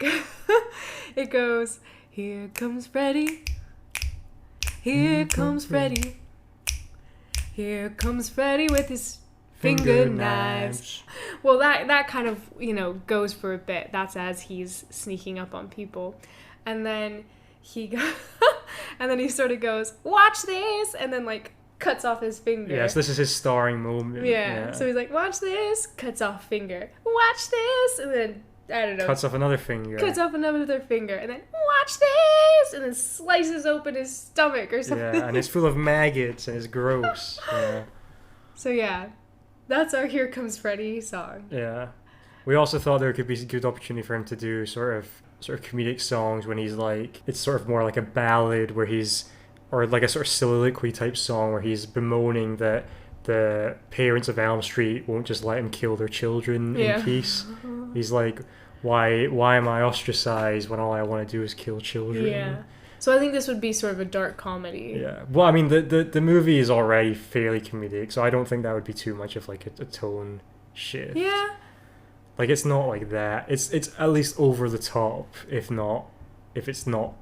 [SPEAKER 1] goes, here comes Freddy, here comes Freddy, here comes Freddy with his finger knives. Well, that kind of, goes for a bit. That's as he's sneaking up on people. And then and then he sort of goes, watch this! And then, like, cuts off his finger.
[SPEAKER 2] Yes, this is his starring moment.
[SPEAKER 1] Yeah. So he's like, watch this, cuts off finger. Watch this, and then, I don't know.
[SPEAKER 2] Cuts off another finger.
[SPEAKER 1] Cuts off another finger, and then, watch this, and then slices open his stomach or something.
[SPEAKER 2] Yeah, and it's full of maggots, and it's gross. Yeah.
[SPEAKER 1] So yeah, that's our Here Comes Freddy song.
[SPEAKER 2] Yeah. We also thought there could be a good opportunity for him to do sort of comedic songs when he's like, it's sort of more like a ballad where he's or like a sort of soliloquy type song where he's bemoaning that the parents of Elm Street won't just let him kill their children in peace. He's like, why am I ostracized when all I want to do is kill children?
[SPEAKER 1] Yeah. So I think this would be sort of a dark comedy.
[SPEAKER 2] Yeah. Well, I mean, the movie is already fairly comedic, so I don't think that would be too much of like a tone shift.
[SPEAKER 1] Yeah.
[SPEAKER 2] Like, it's not like that. It's at least over the top, if it's not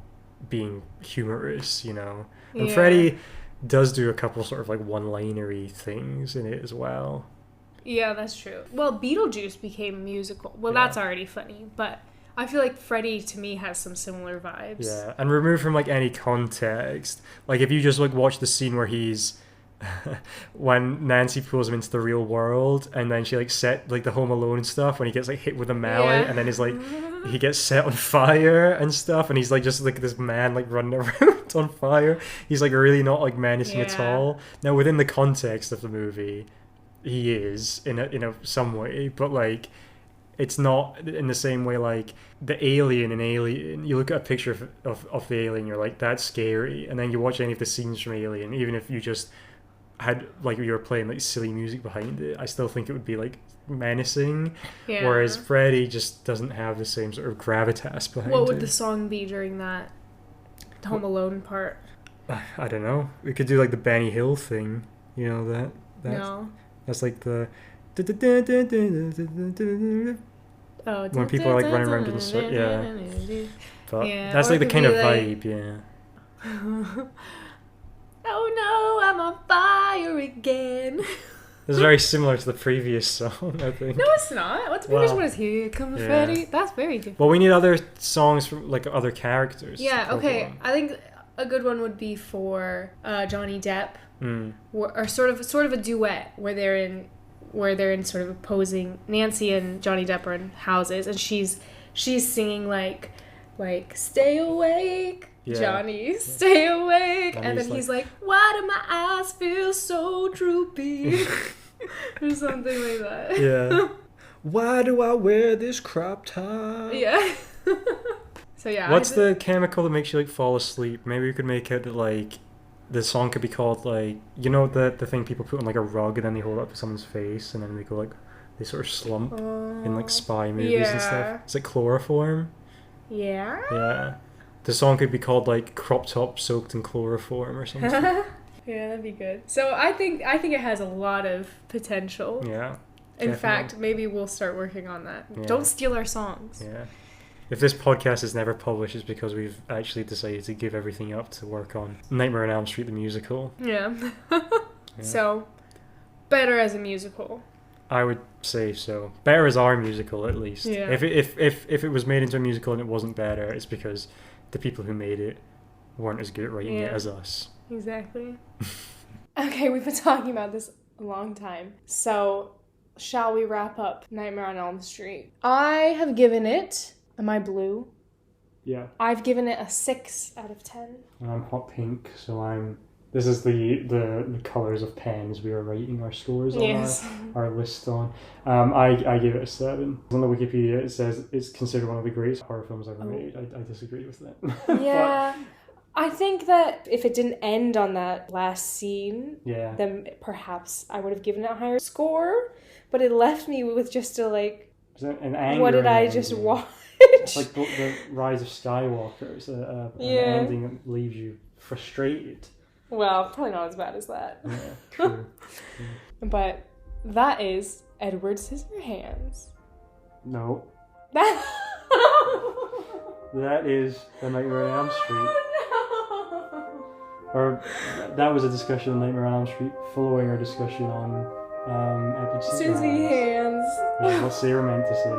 [SPEAKER 2] being humorous, you know. And Freddy does do a couple sort of like one-linery things in it as well.
[SPEAKER 1] Yeah, that's true. Well, Beetlejuice became a musical. Well, that's already funny, but I feel like Freddy to me has some similar vibes.
[SPEAKER 2] Yeah, and removed from like any context. Like if you just like watch the scene where he's when Nancy pulls him into the real world, and then she like set like the Home Alone stuff when he gets like hit with a mallet, and then he's like he gets set on fire and stuff, and he's like just like this man like running around on fire. He's like really not like menacing at all. Now within the context of the movie, he is in a some way, but like it's not in the same way like the alien in Alien. You look at a picture of the alien, you're like, that's scary, and then you watch any of the scenes from Alien, even if you just had like you were playing like silly music behind it, I still think it would be like menacing. Whereas Freddy just doesn't have the same sort of gravitas behind it.
[SPEAKER 1] What would the song be during that Home Alone part?
[SPEAKER 2] I don't know. We could do like the Benny Hill thing, you know, that's like the when people are like running around in circles. But that's like the kind of vibe.
[SPEAKER 1] Oh no, I'm on fire again.
[SPEAKER 2] It's very similar to the previous song, I think.
[SPEAKER 1] No, it's not. What's the previous one? Is Here Comes Freddy? That's very different.
[SPEAKER 2] Well, we need other songs from like other characters.
[SPEAKER 1] Yeah, okay. I think a good one would be for Johnny Depp, or sort of a duet where they're in sort of opposing. Nancy and Johnny Depp are in houses, and she's singing like stay awake. Johnny, stay awake. And then he's like, why do my eyes feel so droopy? Or something like that.
[SPEAKER 2] Yeah. Why do I wear this crop top?
[SPEAKER 1] Yeah. So yeah.
[SPEAKER 2] What's the chemical that makes you like fall asleep? Maybe we could make it that like the song could be called like, you know, the thing people put on like a rug and then they hold it up to someone's face and then they go like, they sort of slump in like spy movies and stuff. It's like chloroform.
[SPEAKER 1] Yeah.
[SPEAKER 2] Yeah. The song could be called like Crop Top Soaked in Chloroform or something.
[SPEAKER 1] Yeah, that'd be good. So I think it has a lot of potential.
[SPEAKER 2] Yeah.
[SPEAKER 1] In fact, maybe we'll start working on that. Yeah. Don't steal our songs.
[SPEAKER 2] Yeah. If this podcast is never published, it's because we've actually decided to give everything up to work on Nightmare on Elm Street, the musical.
[SPEAKER 1] Yeah. So, better as a musical.
[SPEAKER 2] I would say so. Better as our musical, at least.
[SPEAKER 1] Yeah.
[SPEAKER 2] If it was made into a musical and it wasn't better, it's because the people who made it weren't as good at writing it as us.
[SPEAKER 1] Exactly. Okay, we've been talking about this a long time. So, shall we wrap up Nightmare on Elm Street? I have given it... Am I blue?
[SPEAKER 2] Yeah.
[SPEAKER 1] I've given it a 6 out of 10.
[SPEAKER 2] And I'm hot pink, so this is the colours of pens we are writing our scores on our list on. I give it a 7. On the Wikipedia it says it's considered one of the greatest horror films ever made. I disagree with that.
[SPEAKER 1] Yeah. I think that if it didn't end on that last scene, then perhaps I would have given it a higher score. But it left me with just a
[SPEAKER 2] an anger.
[SPEAKER 1] What did I just watch?
[SPEAKER 2] Like the Rise of Skywalker. It's an ending that leaves you frustrated.
[SPEAKER 1] Well, probably not as bad as that.
[SPEAKER 2] Yeah, true.
[SPEAKER 1] But that is Edward Scissorhands.
[SPEAKER 2] No. That is The Nightmare on Elm Street.
[SPEAKER 1] Oh, no.
[SPEAKER 2] Or that was a discussion on Nightmare on Elm Street following our discussion on Edward Scissorhands.
[SPEAKER 1] Scissorhands.
[SPEAKER 2] Which is what Sarah meant to say.